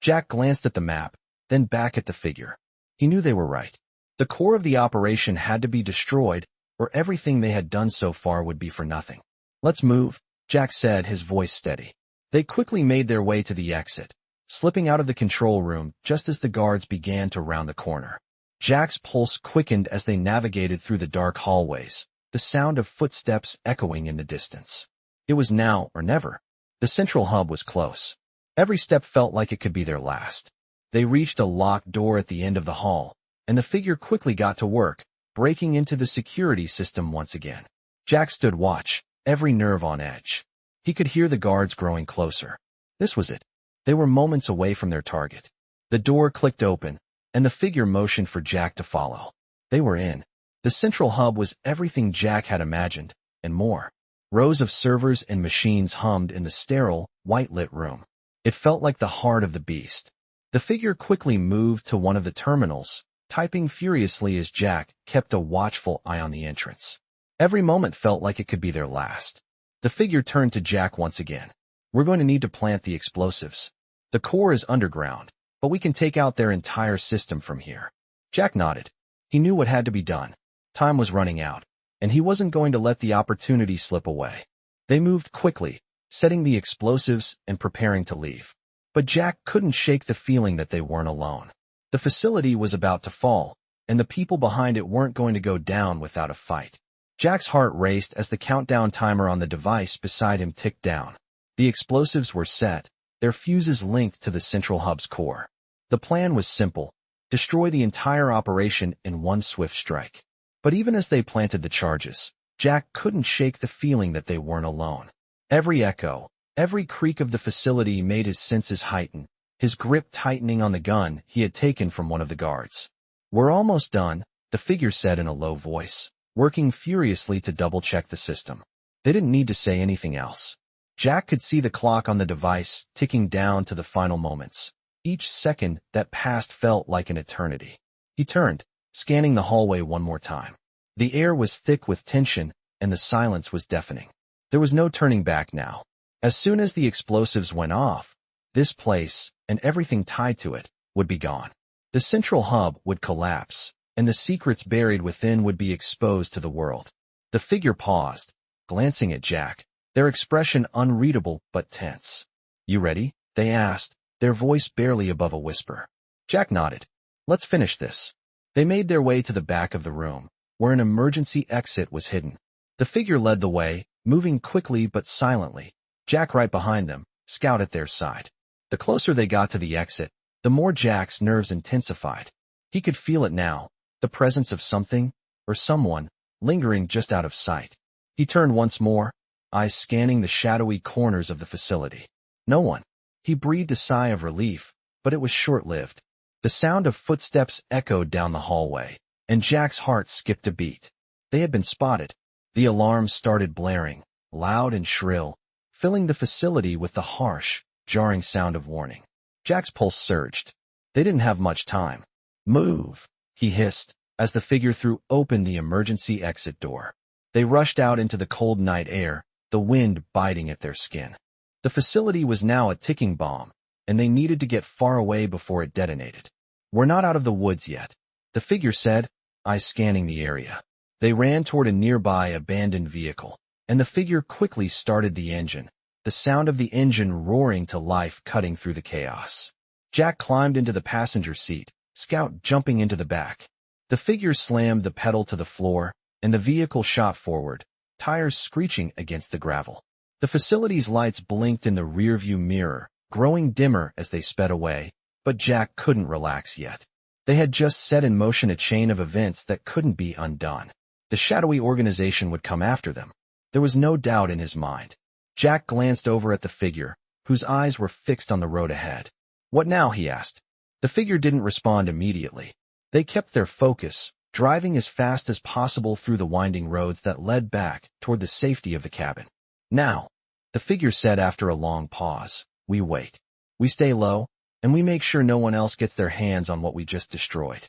Jack glanced at the map, then back at the figure. He knew they were right. The core of the operation had to be destroyed, or everything they had done so far would be for nothing. "Let's move," Jack said, his voice steady. They quickly made their way to the exit, slipping out of the control room just as the guards began to round the corner. Jack's pulse quickened as they navigated through the dark hallways, the sound of footsteps echoing in the distance. It was now or never. The central hub was close. Every step felt like it could be their last. They reached a locked door at the end of the hall, and the figure quickly got to work, breaking into the security system once again. Jack stood watch, every nerve on edge. He could hear the guards growing closer. This was it. They were moments away from their target. The door clicked open, and the figure motioned for Jack to follow. They were in. The central hub was everything Jack had imagined, and more. Rows of servers and machines hummed in the sterile, white-lit room. It felt like the heart of the beast. The figure quickly moved to one of the terminals, typing furiously as Jack kept a watchful eye on the entrance. Every moment felt like it could be their last. The figure turned to Jack once again. "We're going to need to plant the explosives. The core is underground, but we can take out their entire system from here." Jack nodded. He knew what had to be done. Time was running out, and he wasn't going to let the opportunity slip away. They moved quickly, setting the explosives and preparing to leave. But Jack couldn't shake the feeling that they weren't alone. The facility was about to fall, and the people behind it weren't going to go down without a fight. Jack's heart raced as the countdown timer on the device beside him ticked down. The explosives were set, their fuses linked to the central hub's core. The plan was simple: destroy the entire operation in one swift strike. But even as they planted the charges, Jack couldn't shake the feeling that they weren't alone. Every echo, every creak of the facility made his senses heighten, his grip tightening on the gun he had taken from one of the guards. "We're almost done," the figure said in a low voice, working furiously to double-check the system. They didn't need to say anything else. Jack could see the clock on the device ticking down to the final moments. Each second that passed felt like an eternity. He turned, scanning the hallway one more time. The air was thick with tension, and the silence was deafening. There was no turning back now. As soon as the explosives went off, this place, and everything tied to it, would be gone. The central hub would collapse, and the secrets buried within would be exposed to the world. The figure paused, glancing at Jack, their expression unreadable but tense. "You ready?" they asked, their voice barely above a whisper. Jack nodded. "Let's finish this." They made their way to the back of the room, where an emergency exit was hidden. The figure led the way, moving quickly but silently, Jack right behind them, Scout at their side. The closer they got to the exit, the more Jack's nerves intensified. He could feel it now, the presence of something, or someone, lingering just out of sight. He turned once more, eyes scanning the shadowy corners of the facility. No one. He breathed a sigh of relief, but it was short-lived. The sound of footsteps echoed down the hallway, and Jack's heart skipped a beat. They had been spotted. The alarm started blaring, loud and shrill, filling the facility with the harsh, jarring sound of warning. Jack's pulse surged. They didn't have much time. "Move," he hissed, as the figure threw open the emergency exit door. They rushed out into the cold night air, the wind biting at their skin. The facility was now a ticking bomb, and they needed to get far away before it detonated. "We're not out of the woods yet," the figure said, eyes scanning the area. They ran toward a nearby abandoned vehicle, and the figure quickly started the engine, the sound of the engine roaring to life cutting through the chaos. Jack climbed into the passenger seat, Scout jumping into the back. The figure slammed the pedal to the floor, and the vehicle shot forward, tires screeching against the gravel. The facility's lights blinked in the rearview mirror, growing dimmer as they sped away, but Jack couldn't relax yet. They had just set in motion a chain of events that couldn't be undone. The shadowy organization would come after them. There was no doubt in his mind. Jack glanced over at the figure, whose eyes were fixed on the road ahead. "What now?" he asked. The figure didn't respond immediately. They kept their focus, driving as fast as possible through the winding roads that led back toward the safety of the cabin. Now, the figure said after a long pause, we wait. We stay low, and we make sure no one else gets their hands on what we just destroyed.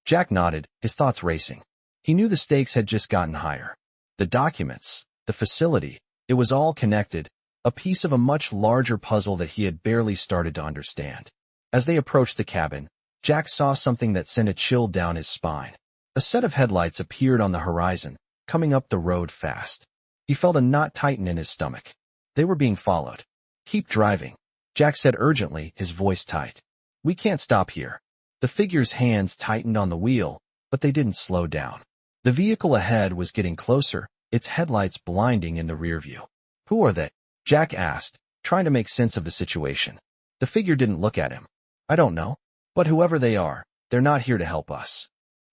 Jack nodded, his thoughts racing. He knew the stakes had just gotten higher. The documents, the facility, it was all connected, a piece of a much larger puzzle that he had barely started to understand. As they approached the cabin, Jack saw something that sent a chill down his spine. A set of headlights appeared on the horizon, coming up the road fast. He felt a knot tighten in his stomach. They were being followed. Keep driving, Jack said urgently, his voice tight. We can't stop here. The figure's hands tightened on the wheel, but they didn't slow down. The vehicle ahead was getting closer, its headlights blinding in the rear view. Who are they? Jack asked, trying to make sense of the situation. The figure didn't look at him. I don't know. But whoever they are, they're not here to help us.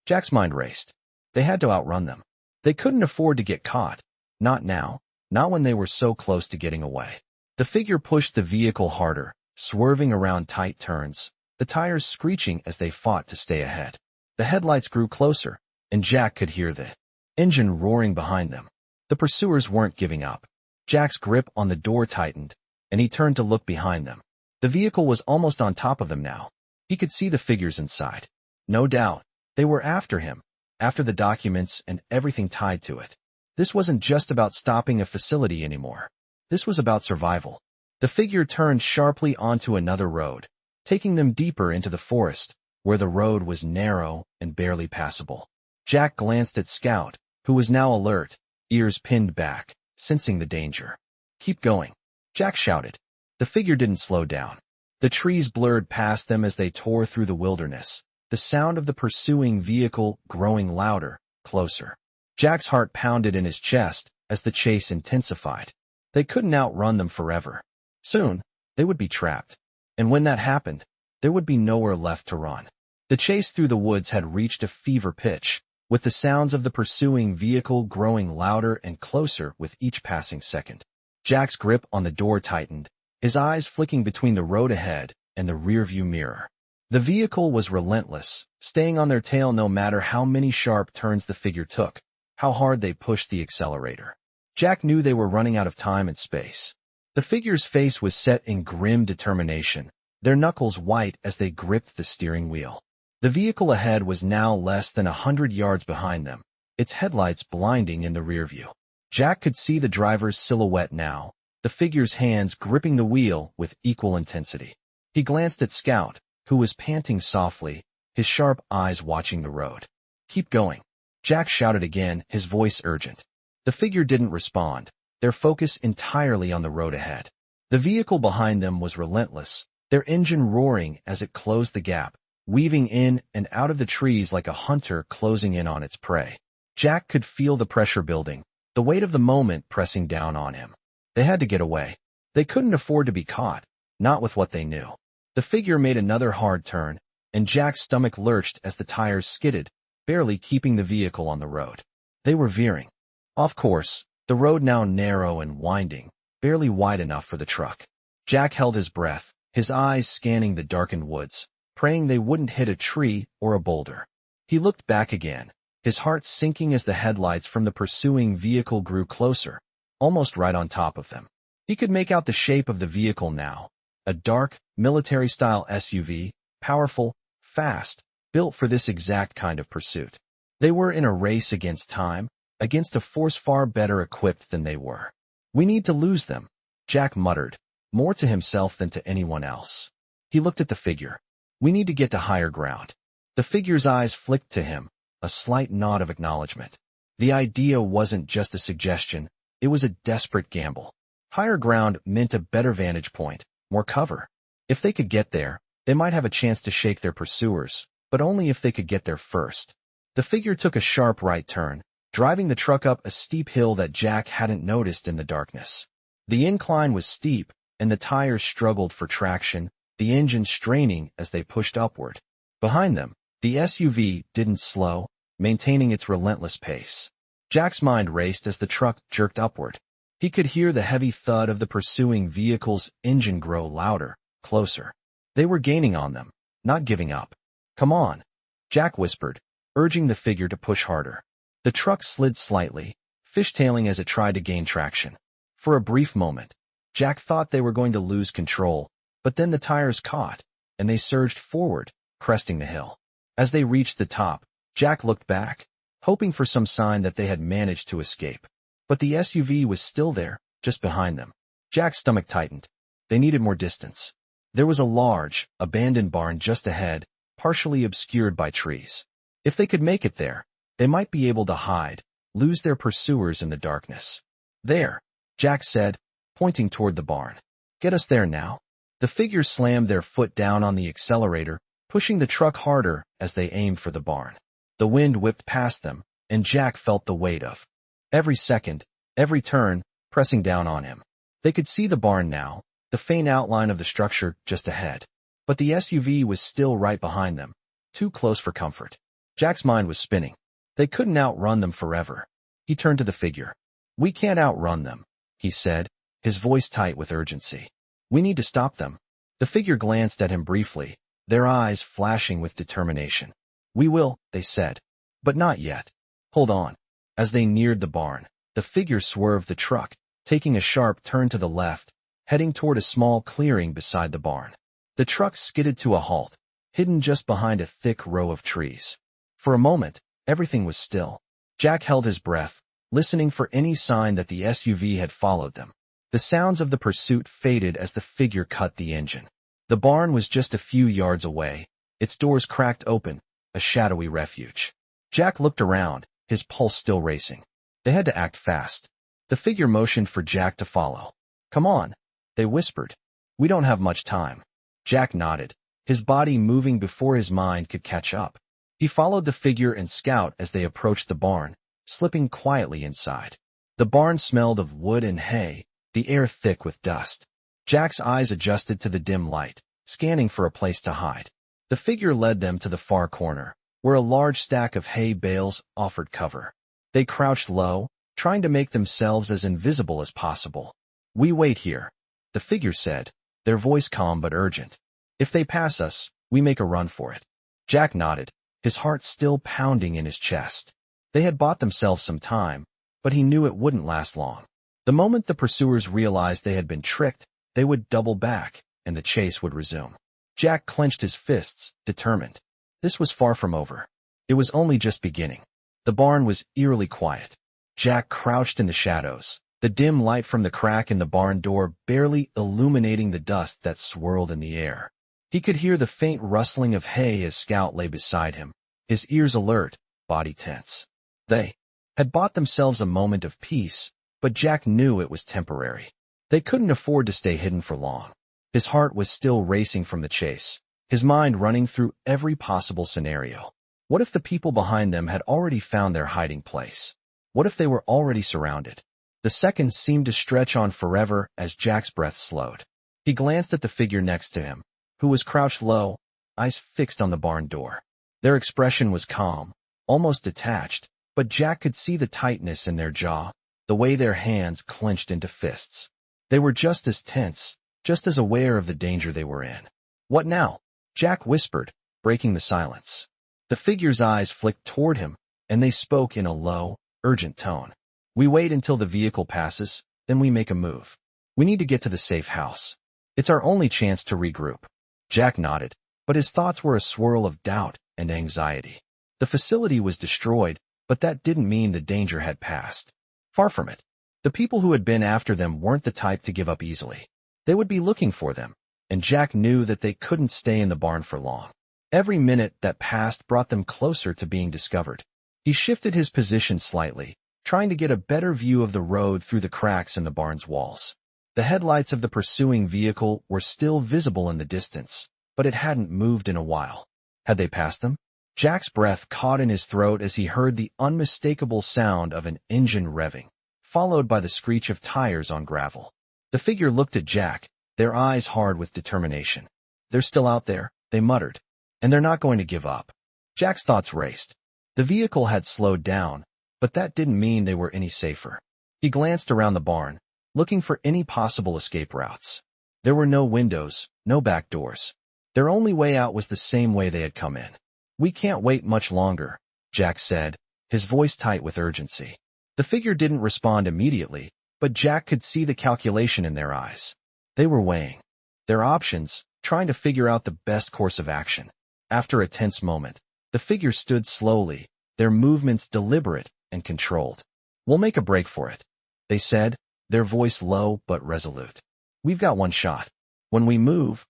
Jack's mind raced. They had to outrun them. They couldn't afford to get caught. Not now. Not when they were so close to getting away. The figure pushed the vehicle harder, swerving around tight turns, the tires screeching as they fought to stay ahead. The headlights grew closer, and Jack could hear the engine roaring behind them. The pursuers weren't giving up. Jack's grip on the door tightened, and he turned to look behind them. The vehicle was almost on top of them now. He could see the figures inside. No doubt, they were after him, after the documents and everything tied to it. This wasn't just about stopping a facility anymore. This was about survival. The figure turned sharply onto another road, taking them deeper into the forest, where the road was narrow and barely passable. Jack glanced at Scout, who was now alert, ears pinned back, sensing the danger. Keep going, Jack shouted. The figure didn't slow down. The trees blurred past them as they tore through the wilderness, the sound of the pursuing vehicle growing louder, closer. Jack's heart pounded in his chest as the chase intensified. They couldn't outrun them forever. Soon, they would be trapped. And when that happened, there would be nowhere left to run. The chase through the woods had reached a fever pitch, with the sounds of the pursuing vehicle growing louder and closer with each passing second. Jack's grip on the door tightened, his eyes flicking between the road ahead and the rearview mirror. The vehicle was relentless, staying on their tail no matter how many sharp turns the figure took, how hard they pushed the accelerator. Jack knew they were running out of time and space. The figure's face was set in grim determination, their knuckles white as they gripped the steering wheel. The vehicle ahead was now less than 100 yards behind them, its headlights blinding in the rearview. Jack could see the driver's silhouette now, the figure's hands gripping the wheel with equal intensity. He glanced at Scout, who was panting softly, his sharp eyes watching the road. Keep going, Jack shouted again, his voice urgent. The figure didn't respond, their focus entirely on the road ahead. The vehicle behind them was relentless, their engine roaring as it closed the gap, weaving in and out of the trees like a hunter closing in on its prey. Jack could feel the pressure building, the weight of the moment pressing down on him. They had to get away. They couldn't afford to be caught, not with what they knew. The figure made another hard turn, and Jack's stomach lurched as the tires skidded, barely keeping the vehicle on the road. They were veering. Off course, the road now narrow and winding, barely wide enough for the truck. Jack held his breath, his eyes scanning the darkened woods, praying they wouldn't hit a tree or a boulder. He looked back again, his heart sinking as the headlights from the pursuing vehicle grew closer, almost right on top of them. He could make out the shape of the vehicle now, a dark, military-style SUV, powerful, fast, built for this exact kind of pursuit. They were in a race against time, against a force far better equipped than they were. We need to lose them, Jack muttered, more to himself than to anyone else. He looked at the figure. We need to get to higher ground. The figure's eyes flicked to him, a slight nod of acknowledgement. The idea wasn't just a suggestion, it was a desperate gamble. Higher ground meant a better vantage point, more cover. If they could get there, they might have a chance to shake their pursuers, but only if they could get there first. The figure took a sharp right turn, driving the truck up a steep hill that Jack hadn't noticed in the darkness. The incline was steep, and the tires struggled for traction, the engine straining as they pushed upward. Behind them, the SUV didn't slow, maintaining its relentless pace. Jack's mind raced as the truck jerked upward. He could hear the heavy thud of the pursuing vehicle's engine grow louder, closer. They were gaining on them, not giving up. Come on, Jack whispered, urging the figure to push harder. The truck slid slightly, fishtailing as it tried to gain traction. For a brief moment, Jack thought they were going to lose control, but then the tires caught, and they surged forward, cresting the hill. As they reached the top, Jack looked back, hoping for some sign that they had managed to escape. But the SUV was still there, just behind them. Jack's stomach tightened. They needed more distance. There was a large, abandoned barn just ahead, partially obscured by trees. If they could make it there, they might be able to hide, lose their pursuers in the darkness. There, Jack said, pointing toward the barn. Get us there now. The figure slammed their foot down on the accelerator, pushing the truck harder as they aimed for the barn. The wind whipped past them, and Jack felt the weight of every second, every turn, pressing down on him. They could see the barn now, the faint outline of the structure just ahead. But the SUV was still right behind them, too close for comfort. Jack's mind was spinning. They couldn't outrun them forever. He turned to the figure. We can't outrun them, he said, his voice tight with urgency. We need to stop them. The figure glanced at him briefly, their eyes flashing with determination. We will, they said. But not yet. Hold on. As they neared the barn, the figure swerved the truck, taking a sharp turn to the left, heading toward a small clearing beside the barn. The truck skidded to a halt, hidden just behind a thick row of trees. For a moment, everything was still. Jack held his breath, listening for any sign that the SUV had followed them. The sounds of the pursuit faded as the figure cut the engine. The barn was just a few yards away, its doors cracked open, a shadowy refuge. Jack looked around, his pulse still racing. They had to act fast. The figure motioned for Jack to follow. Come on, they whispered. We don't have much time. Jack nodded, his body moving before his mind could catch up. He followed the figure and Scout as they approached the barn, slipping quietly inside. The barn smelled of wood and hay, the air thick with dust. Jack's eyes adjusted to the dim light, scanning for a place to hide. The figure led them to the far corner, where a large stack of hay bales offered cover. They crouched low, trying to make themselves as invisible as possible. We wait here, the figure said, their voice calm but urgent. If they pass us, we make a run for it. Jack nodded, his heart still pounding in his chest. They had bought themselves some time, but he knew it wouldn't last long. The moment the pursuers realized they had been tricked, they would double back, and the chase would resume. Jack clenched his fists, determined. This was far from over. It was only just beginning. The barn was eerily quiet. Jack crouched in the shadows, the dim light from the crack in the barn door barely illuminating the dust that swirled in the air. He could hear the faint rustling of hay as Scout lay beside him, his ears alert, body tense. They had bought themselves a moment of peace, but Jack knew it was temporary. They couldn't afford to stay hidden for long. His heart was still racing from the chase, his mind running through every possible scenario. What if the people behind them had already found their hiding place? What if they were already surrounded? The seconds seemed to stretch on forever as Jack's breath slowed. He glanced at the figure next to him, who was crouched low, eyes fixed on the barn door. Their expression was calm, almost detached, but Jack could see the tightness in their jaw, the way their hands clenched into fists. They were just as tense, just as aware of the danger they were in. What now? Jack whispered, breaking the silence. The figure's eyes flicked toward him, and they spoke in a low, urgent tone. We wait until the vehicle passes, then we make a move. We need to get to the safe house. It's our only chance to regroup. Jack nodded, but his thoughts were a swirl of doubt and anxiety. The facility was destroyed, but that didn't mean the danger had passed. Far from it. The people who had been after them weren't the type to give up easily. They would be looking for them, and Jack knew that they couldn't stay in the barn for long. Every minute that passed brought them closer to being discovered. He shifted his position slightly, trying to get a better view of the road through the cracks in the barn's walls. The headlights of the pursuing vehicle were still visible in the distance, but it hadn't moved in a while. Had they passed them? Jack's breath caught in his throat as he heard the unmistakable sound of an engine revving, followed by the screech of tires on gravel. The figure looked at Jack, their eyes hard with determination. They're still out there, they muttered, and they're not going to give up. Jack's thoughts raced. The vehicle had slowed down, but that didn't mean they were any safer. He glanced around the barn, looking for any possible escape routes. There were no windows, no back doors. Their only way out was the same way they had come in. We can't wait much longer, Jack said, his voice tight with urgency. The figure didn't respond immediately, but Jack could see the calculation in their eyes. They were weighing their options, trying to figure out the best course of action. After a tense moment, the figure stood slowly, their movements deliberate and controlled. "We'll make a break for it," they said, their voice low but resolute. "We've got one shot. When we move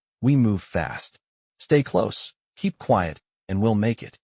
fast. Stay close, keep quiet, and we'll make it."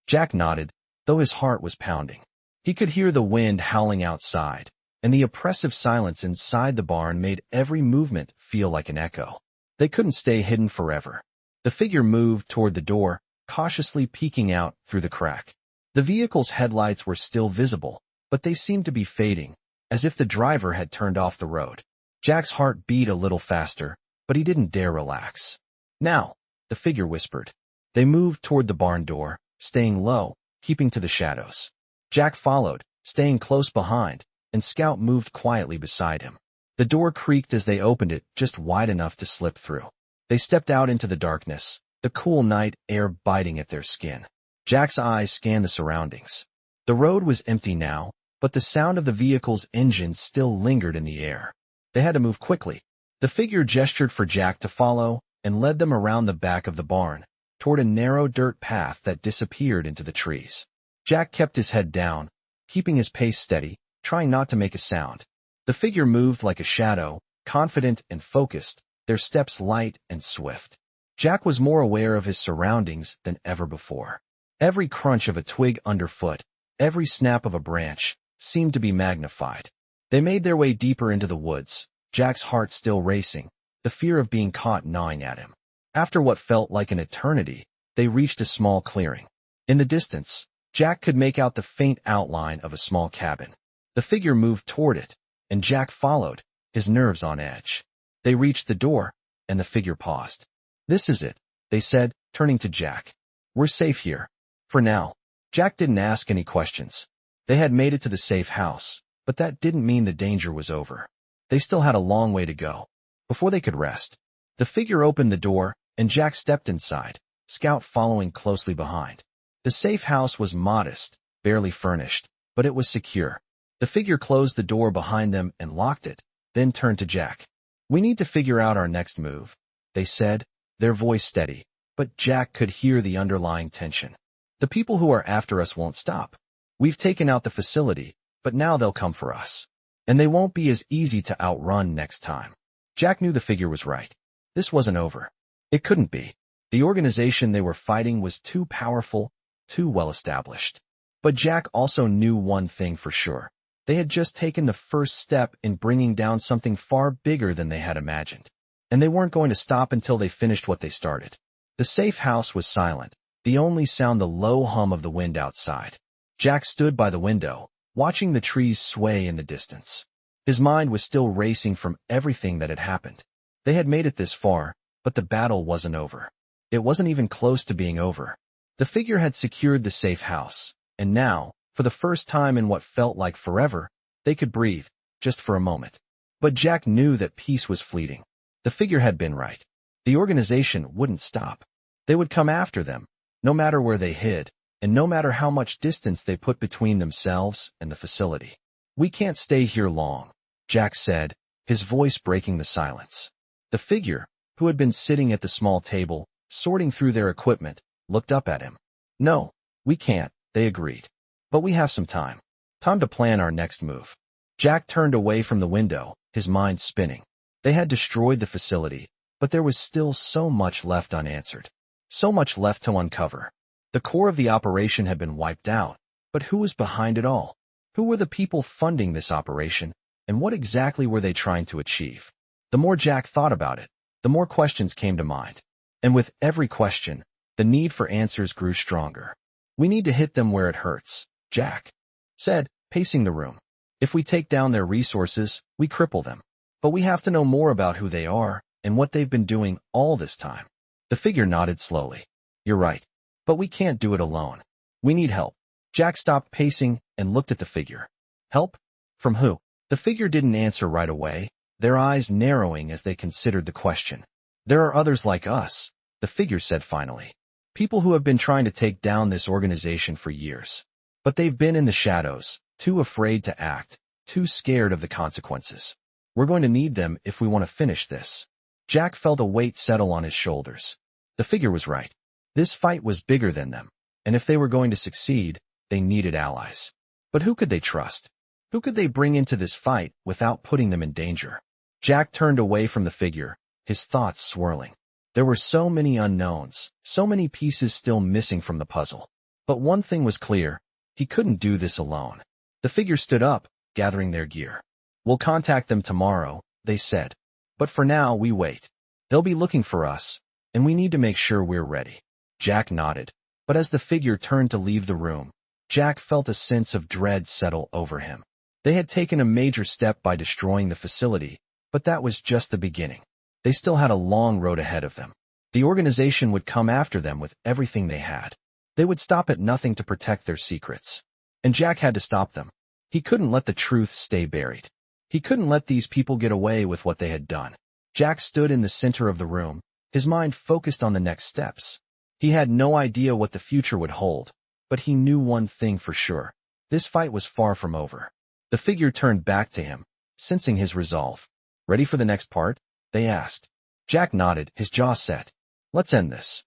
Jack nodded, though his heart was pounding. He could hear the wind howling outside, and the oppressive silence inside the barn made every movement feel like an echo. They couldn't stay hidden forever. The figure moved toward the door, cautiously peeking out through the crack. The vehicle's headlights were still visible, but they seemed to be fading, as if the driver had turned off the road. Jack's heart beat a little faster, but he didn't dare relax. "Now," the figure whispered. They moved toward the barn door, staying low, keeping to the shadows. Jack followed, staying close behind, and Scout moved quietly beside him. The door creaked as they opened it, just wide enough to slip through. They stepped out into the darkness, the cool night air biting at their skin. Jack's eyes scanned the surroundings. The road was empty now, but the sound of the vehicle's engine still lingered in the air. They had to move quickly. The figure gestured for Jack to follow and led them around the back of the barn, toward a narrow dirt path that disappeared into the trees. Jack kept his head down, keeping his pace steady, trying not to make a sound. The figure moved like a shadow, confident and focused, their steps light and swift. Jack was more aware of his surroundings than ever before. Every crunch of a twig underfoot, every snap of a branch, seemed to be magnified. They made their way deeper into the woods, Jack's heart still racing, the fear of being caught gnawing at him. After what felt like an eternity, they reached a small clearing. In the distance, Jack could make out the faint outline of a small cabin. The figure moved toward it, and Jack followed, his nerves on edge. They reached the door, and the figure paused. "This is it," they said, turning to Jack. "We're safe here. For now." Jack didn't ask any questions. They had made it to the safe house, but that didn't mean the danger was over. They still had a long way to go before they could rest. The figure opened the door, and Jack stepped inside, Scout following closely behind. The safe house was modest, barely furnished, but it was secure. The figure closed the door behind them and locked it, then turned to Jack. "We need to figure out our next move," they said, their voice steady, but Jack could hear the underlying tension. "The people who are after us won't stop. We've taken out the facility, but now they'll come for us. And they won't be as easy to outrun next time." Jack knew the figure was right. This wasn't over. It couldn't be. The organization they were fighting was too powerful, too well established. But Jack also knew one thing for sure. They had just taken the first step in bringing down something far bigger than they had imagined. And they weren't going to stop until they finished what they started. The safe house was silent, the only sound the low hum of the wind outside. Jack stood by the window, watching the trees sway in the distance. His mind was still racing from everything that had happened. They had made it this far, but the battle wasn't over. It wasn't even close to being over. The figure had secured the safe house, and now, for the first time in what felt like forever, they could breathe, just for a moment. But Jack knew that peace was fleeting. The figure had been right. The organization wouldn't stop. They would come after them, no matter where they hid, and no matter how much distance they put between themselves and the facility. "We can't stay here long," Jack said, his voice breaking the silence. The figure, who had been sitting at the small table, sorting through their equipment, looked up at him. "No, we can't," they agreed. "But we have some time. Time to plan our next move." Jack turned away from the window, his mind spinning. They had destroyed the facility, but there was still so much left unanswered. So much left to uncover. The core of the operation had been wiped out, but who was behind it all? Who were the people funding this operation, and what exactly were they trying to achieve? The more Jack thought about it, the more questions came to mind. And with every question, the need for answers grew stronger. "We need to hit them where it hurts," Jack said, pacing the room. "If we take down their resources, we cripple them. But we have to know more about who they are and what they've been doing all this time." The figure nodded slowly. "You're right. But we can't do it alone. We need help." Jack stopped pacing and looked at the figure. "Help? From who?" The figure didn't answer right away, their eyes narrowing as they considered the question. "There are others like us," the figure said finally. "People who have been trying to take down this organization for years. But they've been in the shadows, too afraid to act, too scared of the consequences. We're going to need them if we want to finish this. Jack felt a weight settle on his shoulders. The figure was right. This fight was bigger than them, and if they were going to succeed, they needed allies. But who could they trust? Who could they bring into this fight without putting them in danger? Jack turned away from the figure, his thoughts swirling. There were so many unknowns, so many pieces still missing from the puzzle. But one thing was clear, he couldn't do this alone. The figure stood up, gathering their gear. We'll contact them tomorrow, they said. But for now, we wait. They'll be looking for us, and we need to make sure we're ready. Jack nodded. But as the figure turned to leave the room, Jack felt a sense of dread settle over him. They had taken a major step by destroying the facility, but that was just the beginning. They still had a long road ahead of them. The organization would come after them with everything they had. They would stop at nothing to protect their secrets. And Jack had to stop them. He couldn't let the truth stay buried. He couldn't let these people get away with what they had done. Jack stood in the center of the room, his mind focused on the next steps. He had no idea what the future would hold, but he knew one thing for sure. This fight was far from over. The figure turned back to him, sensing his resolve. Ready for the next part? They asked. Jack nodded, his jaw set. Let's end this.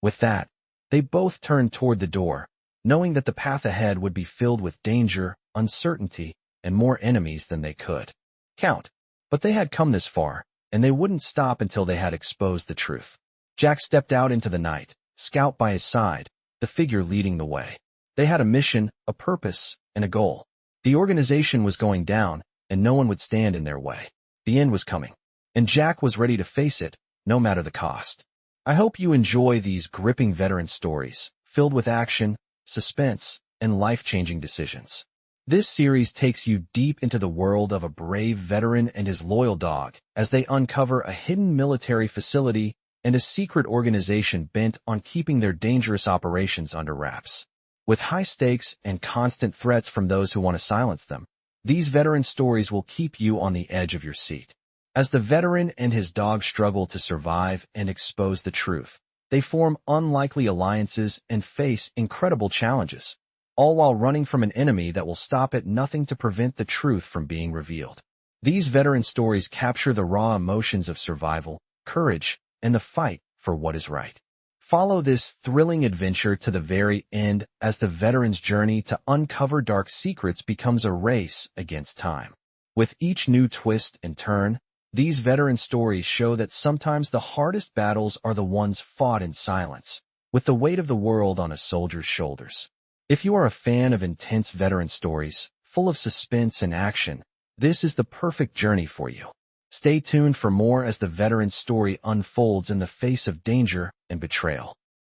With that, they both turned toward the door, knowing that the path ahead would be filled with danger, uncertainty, and more enemies than they could count. But they had come this far, and they wouldn't stop until they had exposed the truth. Jack stepped out into the night, Scout by his side, the figure leading the way. They had a mission, a purpose, and a goal. The organization was going down, and no one would stand in their way. The end was coming, and Jack was ready to face it, no matter the cost. I hope you enjoy these gripping veteran stories, filled with action, suspense, and life-changing decisions. This series takes you deep into the world of a brave veteran and his loyal dog as they uncover a hidden military facility and a secret organization bent on keeping their dangerous operations under wraps. With high stakes and constant threats from those who want to silence them, these veteran stories will keep you on the edge of your seat. As the veteran and his dog struggle to survive and expose the truth, they form unlikely alliances and face incredible challenges, all while running from an enemy that will stop at nothing to prevent the truth from being revealed. These veteran stories capture the raw emotions of survival, courage, and the fight for what is right. Follow this thrilling adventure to the very end as the veteran's journey to uncover dark secrets becomes a race against time. With each new twist and turn, these veteran stories show that sometimes the hardest battles are the ones fought in silence, with the weight of the world on a soldier's shoulders. If you are a fan of intense veteran stories, full of suspense and action, this is the perfect journey for you. Stay tuned for more as the veteran's story unfolds in the face of danger and betrayal.